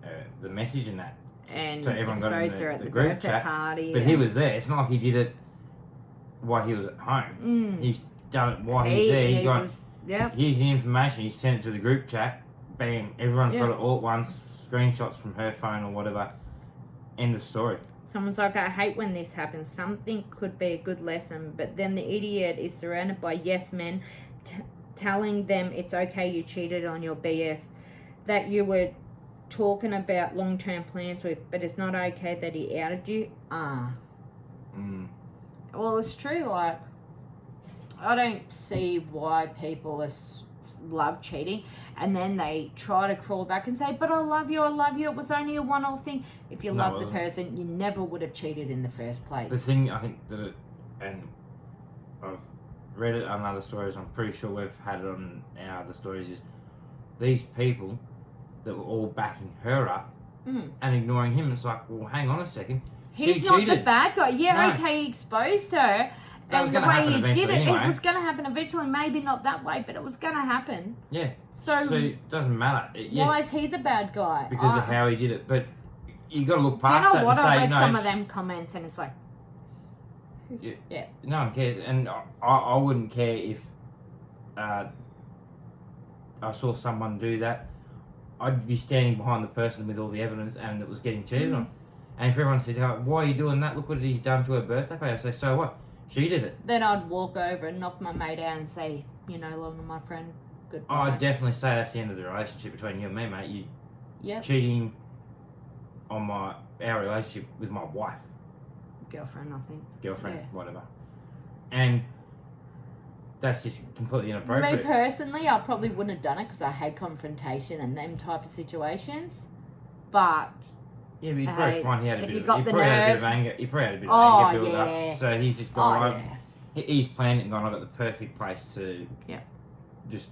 the message and that. And so everyone got exposed in her at the the group birthday chat. party. But he was there. It's not like he did it while he was at home. He's done it while he's there. He's gone, here's the information. He sent it to the group chat. Bang. Everyone's got it all at once. Screenshots from her phone or whatever. End of story. Someone's like, I hate when this happens. Something could be a good lesson, but then the idiot is surrounded by yes men telling them it's okay you cheated on your BF that you were talking about long-term plans with, but it's not okay that he outed you. Well, it's true. Like, I don't see why people love cheating, and then they try to crawl back and say, but I love you, it was only a one-off thing. If you love the person, you never would have cheated in the first place. The thing, I think that and I've read it on other stories, I'm pretty sure we've had it on our other stories, is these people that were all backing her up and ignoring him. It's like, well, hang on a second. He's not the bad guy. Yeah, okay, he exposed her. And the way he did it, it was going to happen eventually. Maybe not that way, but it was going to happen. Yeah. So it doesn't matter. Why is he the bad guy? Because of how he did it. But you got to look past that and say, I read some of them comments and it's like, yeah. No one cares. And I wouldn't care if I saw someone do that. I'd be standing behind the person with all the evidence and it was getting cheated on. And if everyone said, why are you doing that? Look what he's done to her birthday party. I'd say, so what? She did it. Then I'd walk over and knock my mate out and say, you're no longer my friend. Goodbye. I'd definitely say that's the end of the relationship between you and me, mate. You cheating on our relationship with my wife. Girlfriend, I think. Girlfriend, whatever. And that's just completely inappropriate. Me personally, I probably wouldn't have done it because I hate confrontation and them type of situations. But... yeah, but you'd probably find he had a bit of anger. He probably had a bit of anger build up. So he's just gone, he's planned it and gone, I've got the perfect place to just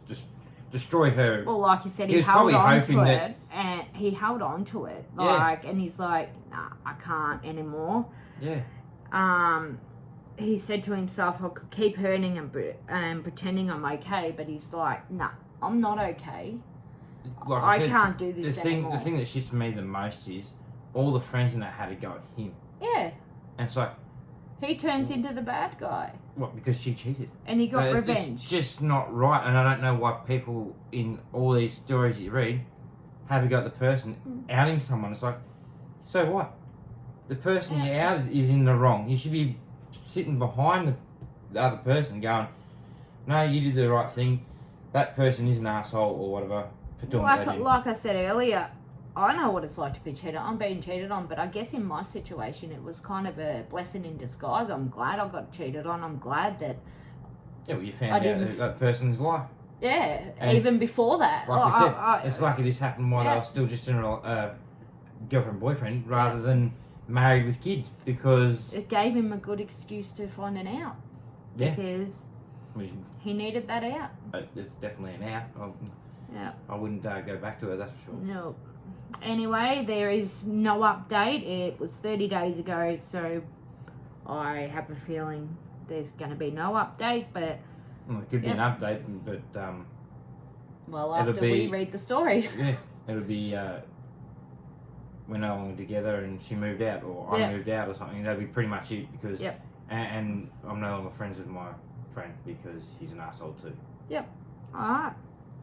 destroy her. Well, like you said, he held on to it. And he held on to it. And he's like, nah, I can't anymore. Yeah. He said to himself, I could keep hurting and pretending I'm okay, but he's like, nah, I'm not okay. Like I can't do this anymore. The thing that shits me the most is all the friends in that had to go at him. Yeah. And it's like... he turns into the bad guy. What, because she cheated? And he got revenge. It's just not right, and I don't know why people in all these stories that you read have a go at the person outing someone. It's like, so what? The person you outed is in the wrong. You should be sitting behind the other person going, no, you did the right thing. That person is an asshole or whatever for doing what they did. Like I said earlier, I know what it's like to be cheated on. I'm being cheated on, but I guess in my situation, it was kind of a blessing in disguise. I'm glad I got cheated on. I'm glad that... Yeah, well, you found out that person's life. Yeah, And even before that. Like I said, it's lucky this happened while they were still just in a girlfriend-boyfriend rather than married with kids, because... It gave him a good excuse to find an out. Yeah. Because he needed that out. But it's definitely an out. I wouldn't go back to her, that's for sure. No. Anyway, there is no update. It was 30 days ago, so I have a feeling there's going to be no update, but... Well, it could be an update, but... well, after we read the story. Yeah, it'll be... we're no longer together and she moved out, or I moved out or something. That'd be pretty much it, because... Yep. And I'm no longer friends with my friend because he's an asshole too. Yep. Alright.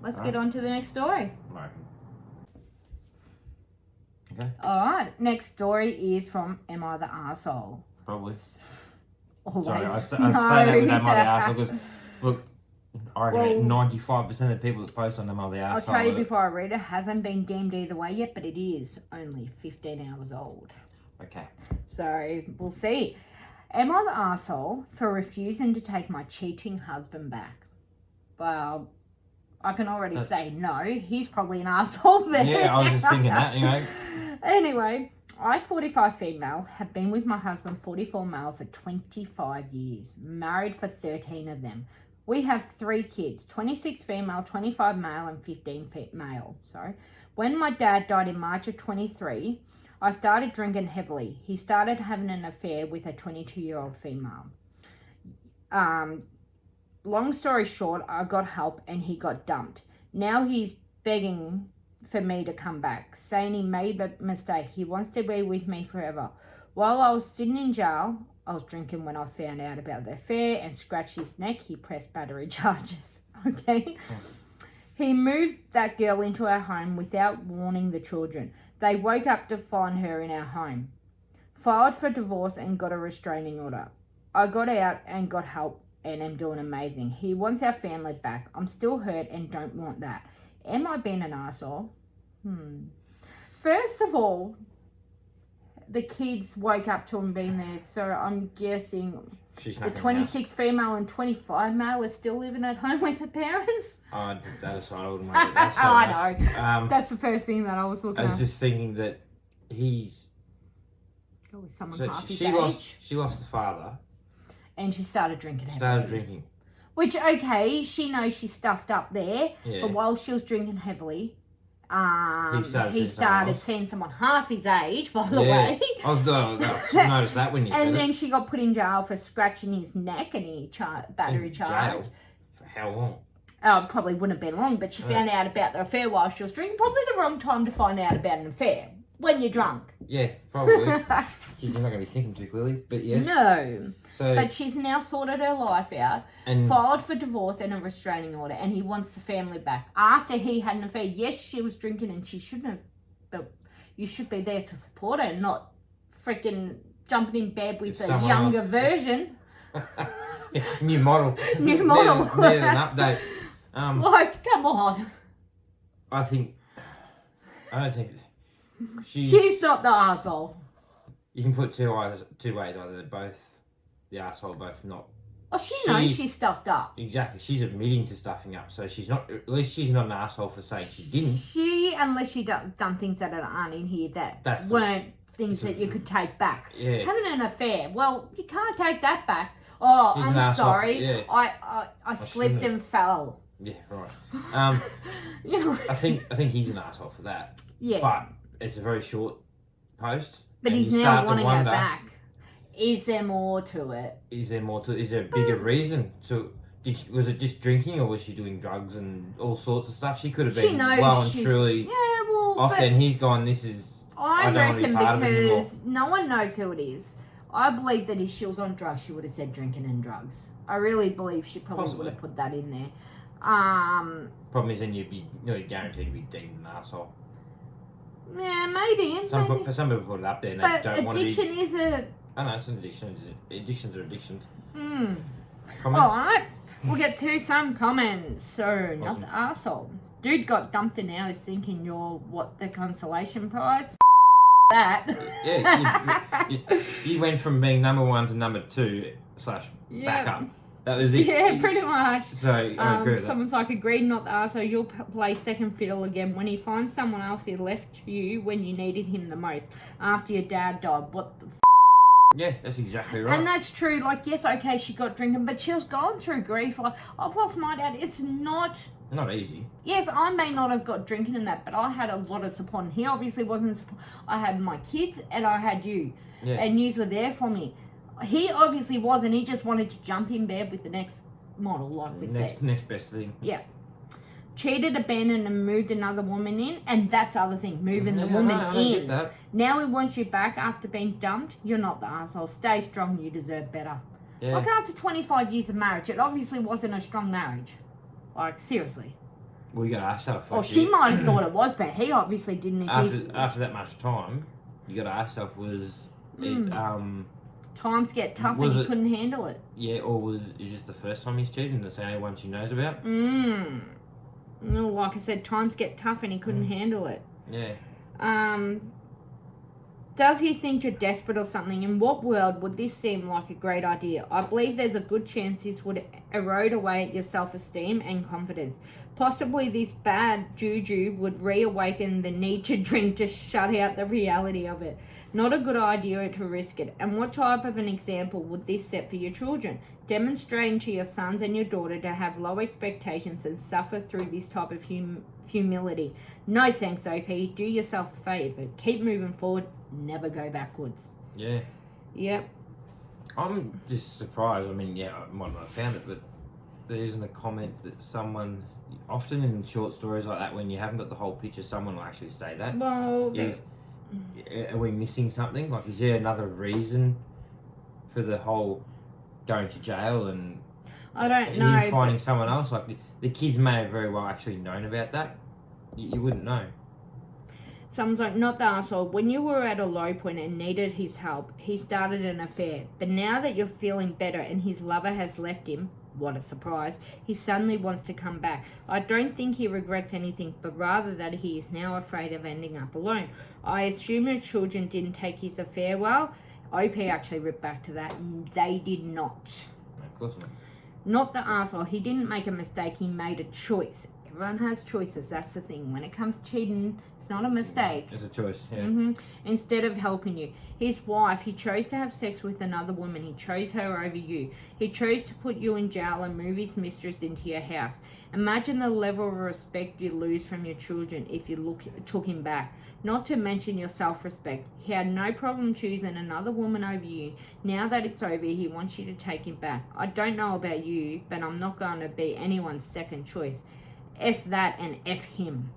Let's get on to the next story. Right. Okay. Alright. Next story is from Am I the Arsehole? Probably. Always. Sorry, I say that with Am I the Arsehole because, look, I reckon 95% of the people that post on Am I the Arsehole... I'll tell you before I read it, hasn't been deemed either way yet, but it is only 15 hours old. Okay. So, we'll see. Am I the arsehole for refusing to take my cheating husband back? Well, I can already say no. He's probably an arsehole there. Yeah, I was just thinking that, you know. Anyway, I, 45 female, have been with my husband, 44 male, for 25 years. Married for 13 of them. We have 3 kids, 26 female, 25 male, and 15 male. Sorry. When my dad died in March of 23, I started drinking heavily. He started having an affair with a 22-year-old female. Long story short, I got help and he got dumped. Now he's begging for me to come back, saying he made a mistake. He wants to be with me forever. While I was sitting in jail, I was drinking when I found out about the affair and scratched his neck. He pressed battery charges. Okay? He moved that girl into our home without warning the children. They woke up to find her in our home. Filed for divorce and got a restraining order. I got out and got help and am doing amazing. He wants our family back. I'm still hurt and don't want that. Am I being an arsehole? First of all, the kids woke up to him being there, so I'm guessing the 26 female and 25 male are still living at home with their parents. I'd put that aside. I wouldn't make it that so I much. know. That's the first thing that I was looking at. I was just thinking that he's... with someone So half his she age. she lost the father. And she started drinking heavily. Started drinking. Which, okay, she knows she stuffed up there. Yeah. But while she was drinking heavily, he started seeing someone half his age, by the Yeah. way. I noticed that when you said And it. then she got put in jail for scratching his neck and he battery charged. Jail? For how long? Probably wouldn't have been long, but she found out about the affair while she was drinking. Probably the wrong time to find out about an affair. When you're drunk. Yeah, probably. You're not going to be thinking too clearly, but yes. No. So, but she's now sorted her life out, and filed for divorce and a restraining order, and he wants the family back. After he had an affair, yes, she was drinking and she shouldn't have, but you should be there to support her, not freaking jumping in bed with a younger version. New model. New model. Need an update. Like, come on. I don't think... She's not the arsehole. You can put two ways. Either they're both the arsehole, both not. Oh, she knows she's stuffed up. Exactly. She's admitting to stuffing up, so she's not. At least she's not an arsehole for saying she didn't. Unless she done things that aren't in here that weren't things that you could take back. Yeah. Having an affair, well, you can't take that back. Oh, I'm sorry. I slipped and fell. Yeah, right. You know. I think he's an arsehole for that. Yeah. But it's a very short post. But he's now wanting her back. Is there more to it? Is there a bigger reason to? Was it just drinking, or was she doing drugs and all sorts of stuff? She could have been well and truly off there, and he's gone. This is. I reckon because no one knows who it is. I believe that if she was on drugs, she would have said drinking and drugs. I really believe she probably would have put that in there. Problem is, then you'd be nearly guaranteed to be deemed an arsehole. Yeah, maybe. Some people put it up there and they But don't want to be. addiction is a... I know, it's an addiction. Addictions are addictions. Hmm. Comments? Alright, we'll get to some comments. So, not Awesome. the arsehole. Dude got dumped and now he's thinking you're, what, the consolation prize? That. Yeah, you went from being number 1 to number 2 / backup. That was it. Yeah, pretty much. So, I agree with that. Someone's like, agreed, not the arsehole. You'll play second fiddle again when he finds someone else who left you when you needed him the most after your dad died. What the Yeah, that's exactly right. And that's true. Like, yes, okay, she got drinking, but she was going through grief. Like, I've lost my dad. It's not... Not easy. Yes, I may not have got drinking in that, but I had a lot of support. And he obviously wasn't support. I had my kids and I had you. Yeah. And yous were there for me. He obviously wasn't. He just wanted to jump in bed with the next model, like we said. Next best thing. Yeah. Cheated, abandoned, and moved another woman in. And that's the other thing, moving the Yeah, woman I get in. that. Now he wants you back after being dumped. You're not the asshole. Stay strong. You deserve better. Yeah. Like, after 25 years of marriage, it obviously wasn't a strong marriage. Like, seriously. Well, you got to ask yourself. Or she might have thought it was, but he obviously didn't. After that much time, you got to ask yourself, was it Times get tough Was and he it- couldn't handle it. is this the first time he's cheated and it's the only one she knows about? No, like I said, times get tough and he couldn't handle it. Yeah. Does he think you're desperate or something? In what world would this seem like a great idea? I believe there's a good chance this would erode away at your self-esteem and confidence. Possibly this bad juju would reawaken the need to drink to shut out the reality of it. Not a good idea to risk it. And what type of an example would this set for your children? Demonstrating to your sons and your daughter to have low expectations and suffer through this type of humility. No thanks, OP. Do yourself a favour. Keep moving forward. Never go backwards. Yeah. Yep. I'm just surprised. I mean, yeah, I might not have found it, but there isn't a comment that someone, often in short stories like that, when you haven't got the whole picture, someone will actually say that. Well, Are we missing something? Like, is there another reason for the whole going to jail and I don't him know. finding someone else? Like, the kids may have very well actually known about that. You wouldn't know. Someone's like, not the arsehole. When you were at a low point and needed his help, he started an affair. But now that you're feeling better and his lover has left him, what a surprise, he suddenly wants to come back. I don't think he regrets anything, but rather that he is now afraid of ending up alone. I assume your children didn't take his affair well. OP actually ripped back to that. They did not. Of course not. Not the arsehole. He didn't make a mistake. He made a choice. Everyone has choices. That's the thing. When it comes to cheating, it's not a mistake. It's a choice, yeah. Instead of helping you. His wife, he chose to have sex with another woman. He chose her over you. He chose to put you in jail and move his mistress into your house. Imagine the level of respect you lose from your children if you took him back. Not to mention your self-respect. He had no problem choosing another woman over you. Now that it's over, he wants you to take him back. I don't know about you, but I'm not going to be anyone's second choice. F that and F him.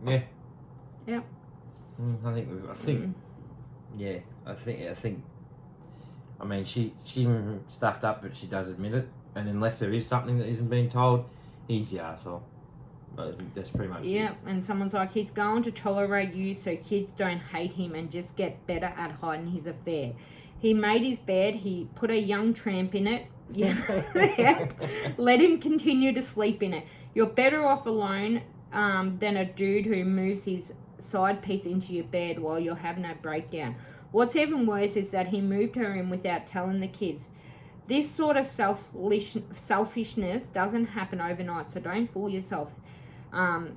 Yeah. Yep. I think. I mean, she stuffed up, but she does admit it. And unless there is something that isn't being told, he's the arsehole. I think that's pretty much it. Yeah, and someone's like, he's going to tolerate you so kids don't hate him and just get better at hiding his affair. He made his bed, he put a young tramp in it. Yeah. Let him continue to sleep in it. You're better off alone than a dude who moves his side piece into your bed while you're having a breakdown. What's even worse is that he moved her in without telling the kids. This sort of selfishness doesn't happen overnight, so don't fool yourself.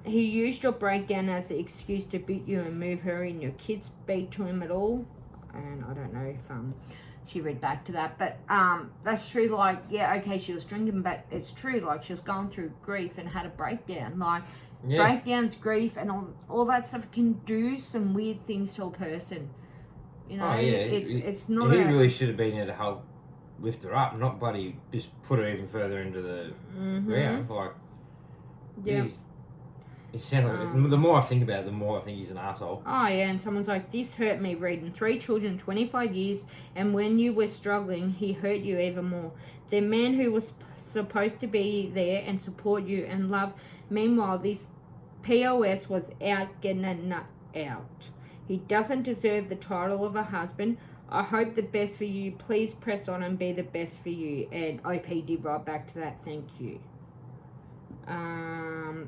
He used your breakdown as an excuse to beat you and move her in. Your kids speak to him at all, and I don't know if she read back to that, but that's true. Like, yeah, okay, she was drinking, but it's true. Like, she was going through grief and had a breakdown. Like, breakdowns, grief, and all that stuff can do some weird things to a person. You know, it's not. He really should have been there to help lift her up, not bloody just put her even further into the ground. Like, yeah. It sounds like, the more I think about it, the more I think he's an asshole. Oh, yeah, and someone's like, this hurt me, reading 3 children, 25 years, and when you were struggling, he hurt you even more. The man who was supposed to be there and support you and love, meanwhile, this POS was out getting a nut out. He doesn't deserve the title of a husband. I hope the best for you. Please press on and be the best for you. And OP did right back to that. Thank you.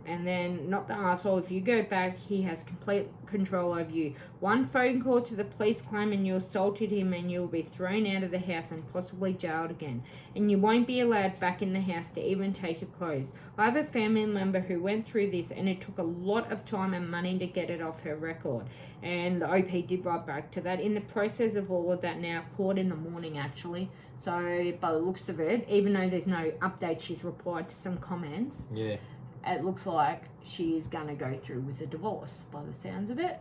And then, not the arsehole, if you go back, he has complete control over you. One phone call to the police claiming you assaulted him and you'll be thrown out of the house and possibly jailed again. And you won't be allowed back in the house to even take your clothes. I have a family member who went through this and it took a lot of time and money to get it off her record. And the OP did right back to that. In the process of all of that now, caught in the morning actually. So, by the looks of it, even though there's no update, she's replied to some comments. Yeah. It looks like she is going to go through with the divorce, by the sounds of it.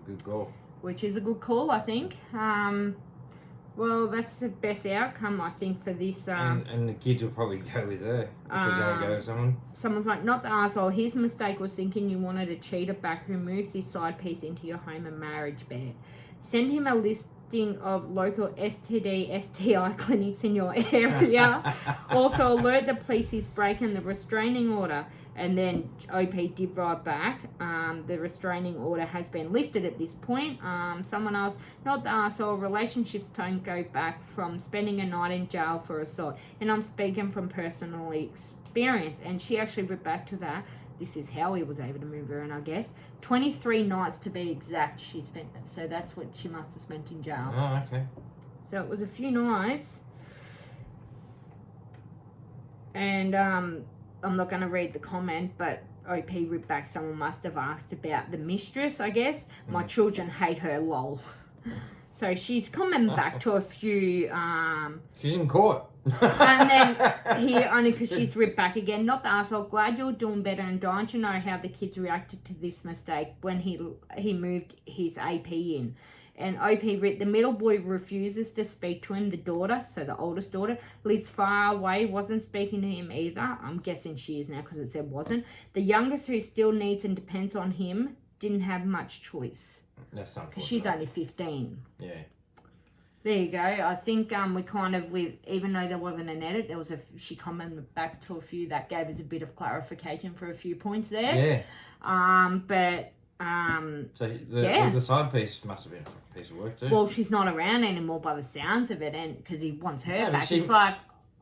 Good call. Which is a good call, I think. Well, that's the best outcome, I think, for this. And the kids will probably go with her if they're going to go with someone. Someone's like, not the arsehole. His mistake was thinking you wanted a cheater back who moved this side piece into your home and marriage bed. Send him a listing of local STD, STI clinics in your area. Also, alert the police he's breaking the restraining order. And then OP did right back. The restraining order has been lifted at this point. Someone else, not the arsehole, relationships don't go back from spending a night in jail for assault. And I'm speaking from personal experience. And she actually ripped back to that. This is how he was able to move her in, I guess. 23 nights to be exact she spent. So that's what she must have spent in jail. Oh, okay. So it was a few nights. And I'm not going to read the comment, but OP ripped back. Someone must have asked about the mistress, I guess. My children hate her, lol. So she's coming back to a few... She's in court. And then here, only because she's ripped back again. Not the arsehole. Glad you're doing better and dying to know how the kids reacted to this mistake when he moved his AP in. And OP writ, the middle boy refuses to speak to him. The daughter, so the oldest daughter, lives far away, wasn't speaking to him either. I'm guessing she is now because it said wasn't. The youngest, who still needs and depends on him, didn't have much choice. That's unfortunate. Because she's only 15. Yeah. There you go. I think we kind of, with, even though there wasn't an edit, there was she commented back to a few that gave us a bit of clarification for a few points there. Yeah. But... so the side piece must have been a piece of work too. Well, she's not around anymore by the sounds of it, and because he wants her back. She, it's like,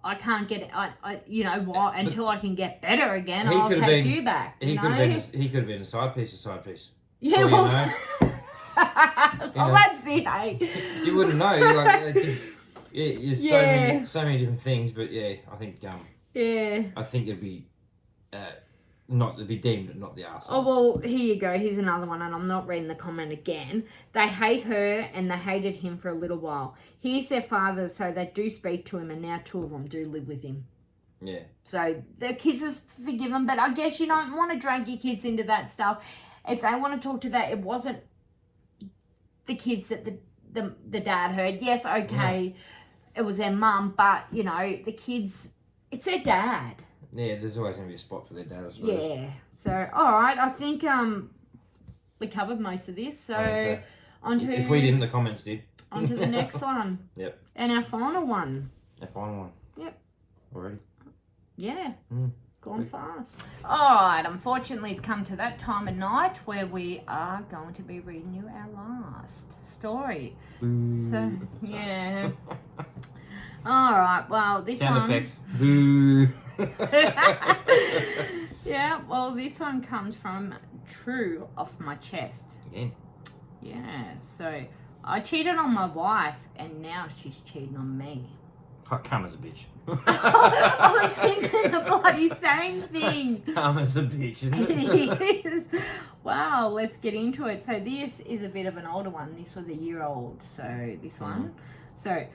I can't get it. I you know what? Until I can get better again, I'll take been, you back. He could have been a side piece. Yeah, well, that's it, eh? You wouldn't know. Like, there's so many different things, but yeah, I think I think it'd be it'd be deemed not the arsehole. Oh, well, here you go. Here's another one, and I'm not reading the comment again. They hate her, and they hated him for a little while. He's their father, so they do speak to him, and now 2 of them do live with him. Yeah. So the kids are forgiven, but I guess you don't want to drag your kids into that stuff. If they want to talk to that, it wasn't the kids that the dad heard. Yes, okay, it was their mum, but, you know, the kids, it's their dad. Yeah, there's always going to be a spot for their dad, I suppose. Yeah. So, all right. I think we covered most of this. So, onto... If we didn't, the comments did. On to the next one. Yep. And our final one. Our final one. Yep. Already? Yeah. Gone fast. All right. Unfortunately, it's come to that time of night where we are going to be reading you our last story. So, yeah. All right. Well, this Sound one... effects. Boo. Yeah, well, this one comes from True Off My Chest. Again. Yeah, so I cheated on my wife and now she's cheating on me. Karma's a bitch. I was thinking the bloody same thing. Karma's a bitch, isn't it? It is. Wow, let's get into it. So this is a bit of an older one. This was a year old, so this one. So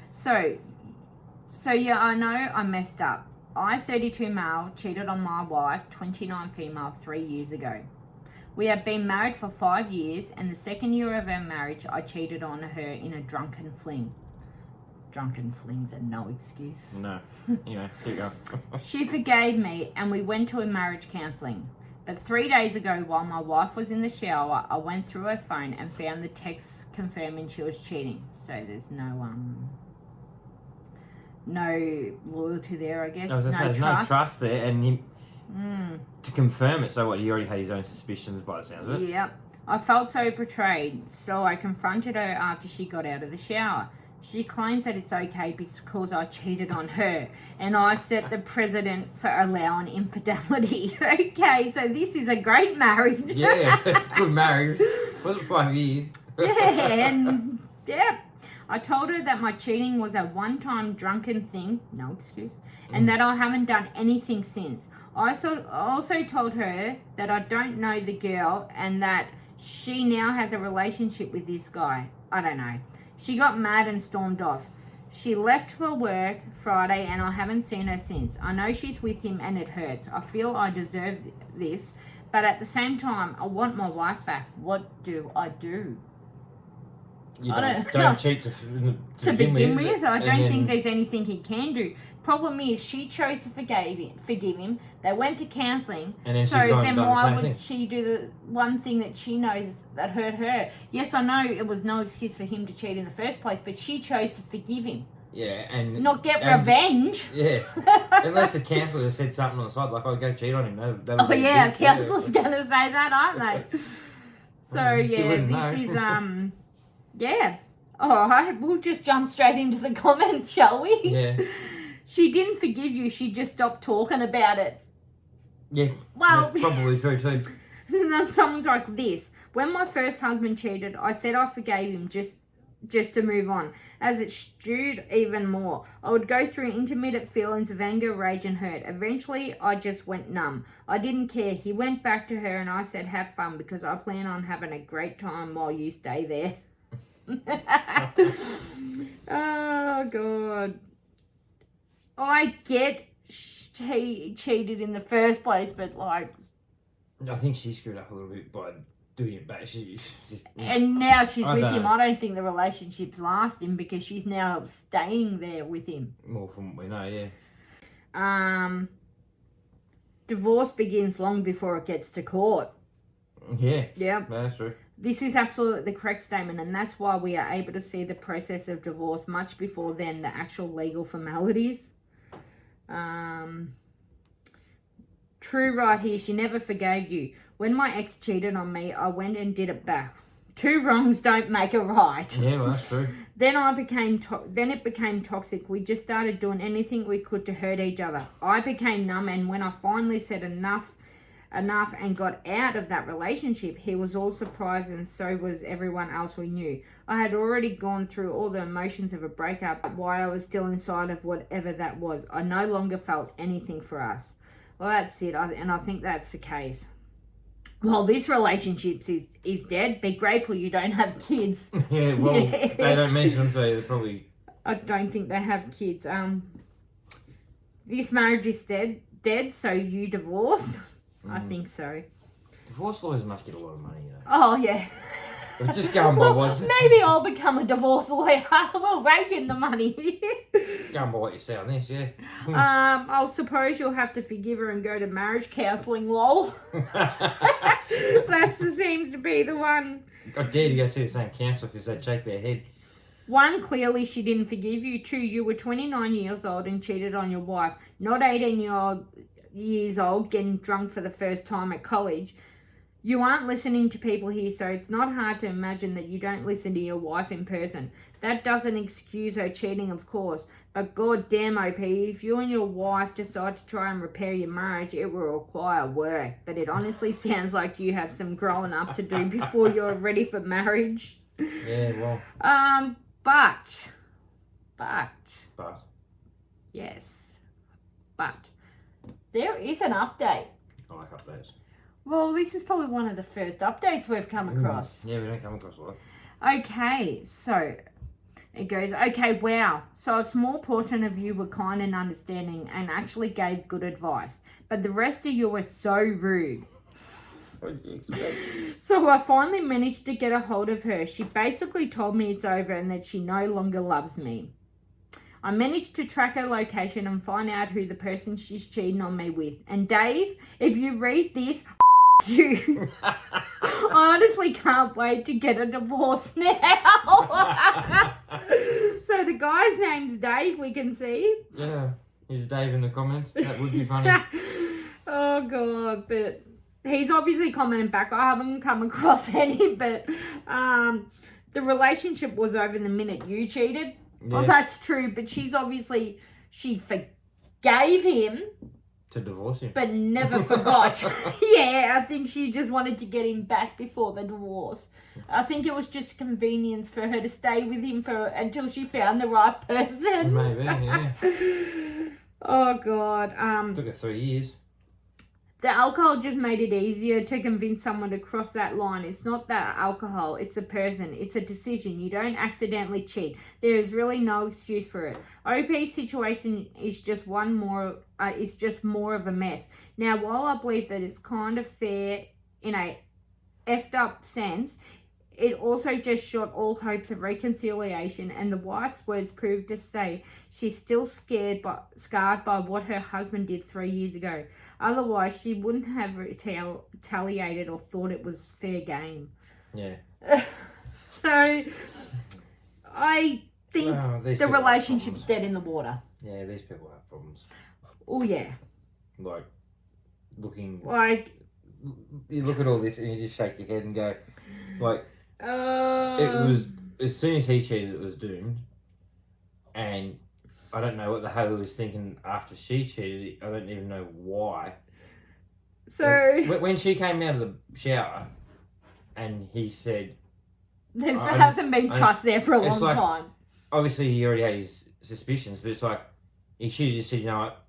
yeah, I know I messed up. I, 32 male, cheated on my wife, 29 female, 3 years ago. We had been married for 5 years, and the second year of our marriage, I cheated on her in a drunken fling. Drunken flings are no excuse. No. Anyway, keep going. She forgave me, and we went to a marriage counselling. But 3 days ago, while my wife was in the shower, I went through her phone and found the texts confirming she was cheating. So there's no loyalty there, I guess. There's no trust there, and to confirm it. So what? He already had his own suspicions by the sounds of it. Yep. I felt so betrayed, so I confronted her after she got out of the shower. She claims that it's okay because I cheated on her and I set the precedent for allowing infidelity. Okay, so this is a great marriage. Yeah, good marriage. Wasn't 5 years. And yeah, I told her that my cheating was a one-time drunken thing, no excuse, and that I haven't done anything since. I also told her that I don't know the girl and that she now has a relationship with this guy. I don't know. She got mad and stormed off. She left for work Friday and I haven't seen her since. I know she's with him and it hurts. I feel I deserve this, but at the same time, I want my wife back. What do I do? You I don't cheat to begin with. I don't think there's anything he can do. Problem is, she chose to forgive him. They went to counselling. And then so she's gone then and done why the same would thing. she do the one thing that she knows that hurt her? Yes, I know it was no excuse for him to cheat in the first place, but she chose to forgive him. Yeah, and... Not get revenge. Yeah. Unless the counsellor said something on the side, like, oh, go cheat on him. That Oh, yeah, a counsellor's going to say that, aren't they? So, yeah, this is, yeah. All right, we'll just jump straight into the comments, shall we? Yeah. She didn't forgive you. She just stopped talking about it. Yeah. Well, That's probably true too. And then someone's like this. When my first husband cheated, I said I forgave him just to move on, as it stewed even more. I would go through intermittent feelings of anger, rage, and hurt. Eventually, I just went numb. I didn't care. He went back to her, and I said, have fun, because I plan on having a great time while you stay there. Oh, God. I get he cheated in the first place, but, like... I think she screwed up a little bit by doing it back. She just... And now she's with him. know. I don't think the relationship's lasting because she's now staying there with him. More from what we know, yeah. Divorce begins long before it gets to court. Yeah. Yeah. That's true. This is absolutely the correct statement, and that's why we are able to see the process of divorce much before then the actual legal formalities. True right here, she never forgave you. When my ex cheated on me, I went and did it back. Two wrongs don't make a right. Yeah, well, that's true. Then it became toxic. We just started doing anything we could to hurt each other. I became numb, and when I finally said enough and got out of that relationship, he was all surprised, and so was everyone else we knew. I had already gone through all the emotions of a breakup, why I was still inside of whatever that was. I no longer felt anything for us. Well, that's it, and I think that's the case. Well, this relationship is dead. Be grateful you don't have kids. Yeah, well, if they don't mention them, so they're probably... I don't think they have kids. This marriage is dead, so you divorce? I think so. Divorce lawyers must get a lot of money, you know. Oh, yeah. They're just going by what's... Maybe I'll become a divorce lawyer. We'll rake in the money. Going by what you say on this, yeah. I'll suppose you'll have to forgive her and go to marriage counselling, lol. That seems to be the one. I dare to go see the same counsellor because they'd shake their head. One, clearly she didn't forgive you. Two, you were 29 years old and cheated on your wife. Not 18 years old getting drunk for the first time at college. You aren't listening to people here, so it's not hard to imagine that you don't listen to your wife in person. That doesn't excuse her cheating, of course, but goddamn, OP, if you and your wife decide to try and repair your marriage, it will require work. But it honestly sounds like you have some growing up to do before you're ready for marriage. Yeah, well... But... Yes. But... There is an update. I like updates. Well, this is probably one of the first updates we've come across. Yeah, we don't come across a lot. Okay, so it goes, okay, wow. So a small portion of you were kind and understanding and actually gave good advice, but the rest of you were so rude. What did you expect? So I finally managed to get a hold of her. She basically told me it's over and that she no longer loves me. I managed to track her location and find out who the person she's cheating on me with. And Dave, if you read this, you. I honestly can't wait to get a divorce now. So the guy's name's Dave, we can see. Yeah, here's Dave in the comments. That would be funny. Oh, God, but he's obviously commenting back. I haven't come across any, but the relationship was over the minute you cheated. Yeah. Well, that's true, but she forgave him, to divorce him. but never forgot. Yeah, I think she just wanted to get him back before the divorce. I think it was just convenience for her to stay with him until she found the right person. Maybe, yeah. Oh, God. Took her 3 years. The alcohol just made it easier to convince someone to cross that line. It's not the alcohol, it's a person. It's a decision. You don't accidentally cheat. There is really no excuse for it. OP's situation is just more of a mess. Now, while I believe that it's kind of fair in a effed up sense, it also just shot all hopes of reconciliation, and the wife's words proved to say she's still scarred by what her husband did 3 years ago. Otherwise, she wouldn't have retaliated or thought it was fair game. Yeah. So, I think these the people have relationship's problems. dead in the water. Yeah, these people have problems. Oh, yeah. Like, looking... Like... You look at all this and you just shake your head and go, like... It Um, was... As soon as he cheated, it was doomed. And I don't know what the hell he was thinking after she cheated. I don't even know why. So... When she came out of the shower and he said... There hasn't been trust there for a long like- time. Obviously, he already had his suspicions, but it's like... He should have just said, you know what?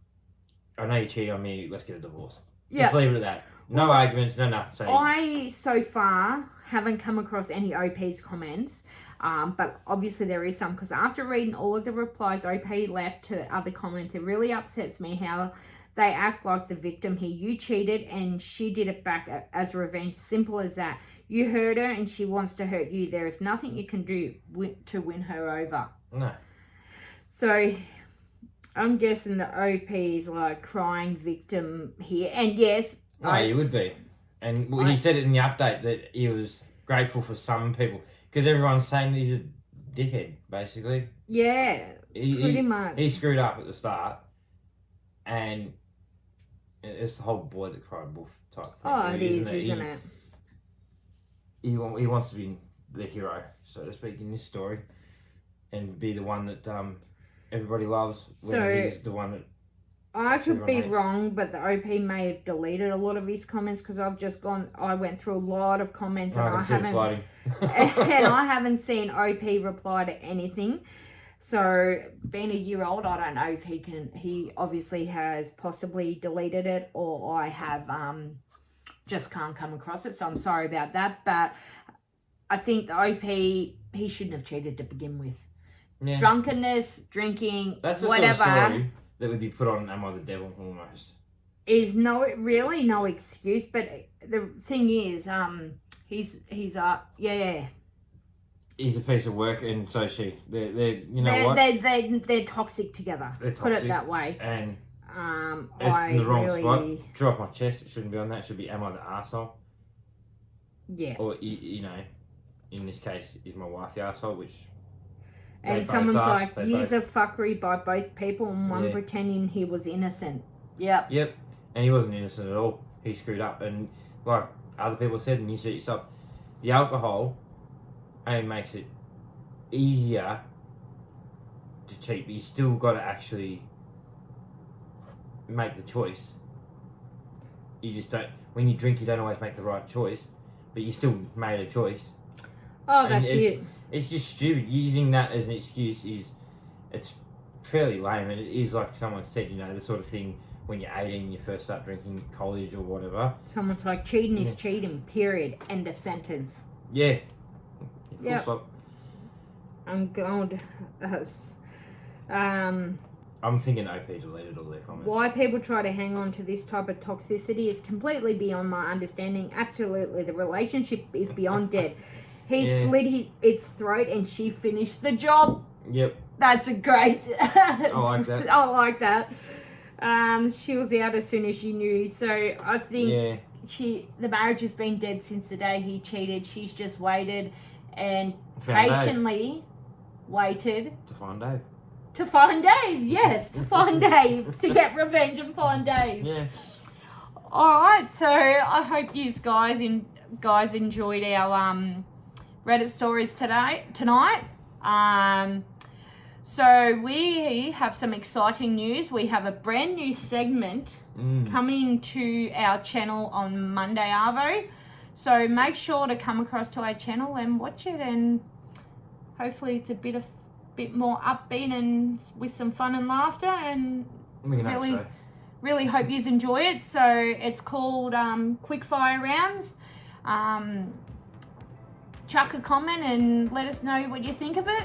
I know you cheated on me. Let's get a divorce. Yeah. Just leave it at that. No arguments, no nothing. So I, so far, haven't come across any OP's comments, but obviously there is some, because after reading all of the replies OP left to other comments, it really upsets me how they act like the victim here. You cheated and she did it back as revenge. Simple as that. You hurt her and she wants to hurt you. There is nothing you can do to win her over. No. So... I'm guessing the OP is like crying victim here. And yes... No, you would be. And he said it in the update that he was grateful for some people. Because everyone's saying he's a dickhead, basically. Yeah, pretty much. He screwed up at the start. And it's the whole boy that cried wolf type thing. Oh, it really, is, isn't it? He wants to be the hero, so to speak, in this story. And be the one that everybody loves. When he's the one that... I could be hates. wrong, but the OP may have deleted a lot of his comments, because I went through a lot of comments and I haven't seen OP reply to anything. So being a year old, I don't know if he obviously has possibly deleted it, or I have just can't come across it. So I'm sorry about that, but I think the OP, he shouldn't have cheated to begin with. Yeah. Drunkenness, drinking, That's the whatever. sort of story that would be put on Am I the Devil almost. Is really no excuse, but the thing is, he's He's a piece of work, and so she. They're toxic together. They're Put it toxic. that way. And it's I in the wrong really, spot. Drew off my chest. It shouldn't be on that. It should be Am I the arsehole? Yeah. Or in this case, is my wife the arsehole? Which. And someone's like, years of fuckery by both people, and one pretending he was innocent. Yep. Yep. And he wasn't innocent at all. He screwed up. And like other people said, and you said it yourself, the alcohol only makes it easier to cheat, but you still got to actually make the choice. You just don't... When you drink, you don't always make the right choice, but you still made a choice. Oh, that's it. It's just stupid. Using that as an excuse it's fairly lame, and it is, like someone said, the sort of thing when you're 18 and you first start drinking college or whatever. Someone's like, cheating is cheating, period. End of sentence. Yeah. Yeah. I'm going to... I'm thinking OP deleted all their comments. Why people try to hang on to this type of toxicity is completely beyond my understanding. Absolutely, the relationship is beyond dead. He slit its throat and she finished the job. Yep. That's a great... I like that. I like that. She was out as soon as she knew. So I think the marriage has been dead since the day he cheated. She's just waited and patiently waited. To find Dave. To find Dave, yes. To find Dave. To get revenge and find Dave. Yeah. All right, so I hope you guys enjoyed our Reddit stories tonight. So we have some exciting news. We have a brand new segment coming to our channel on Monday, Arvo. So make sure to come across to our channel and watch it, and hopefully it's a bit more upbeat and with some fun and laughter, and We can hope so. really hope you enjoy it. So it's called Quickfire Rounds. Chuck a comment and let us know what you think of it.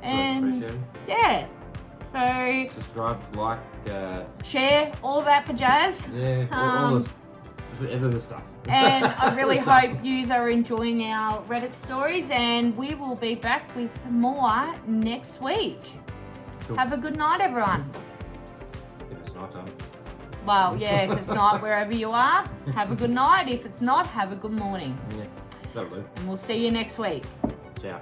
And yeah, so subscribe, like, share, all that pajazz. yeah, all the stuff. And I really The stuff. hope you are enjoying our Reddit stories, and we will be back with more next week. Cool. Have a good night, everyone. If it's night time. Well, yeah, if it's not wherever you are, have a good night. If it's not, have a good morning. Yeah, that'll do. And we'll see you next week. Ciao.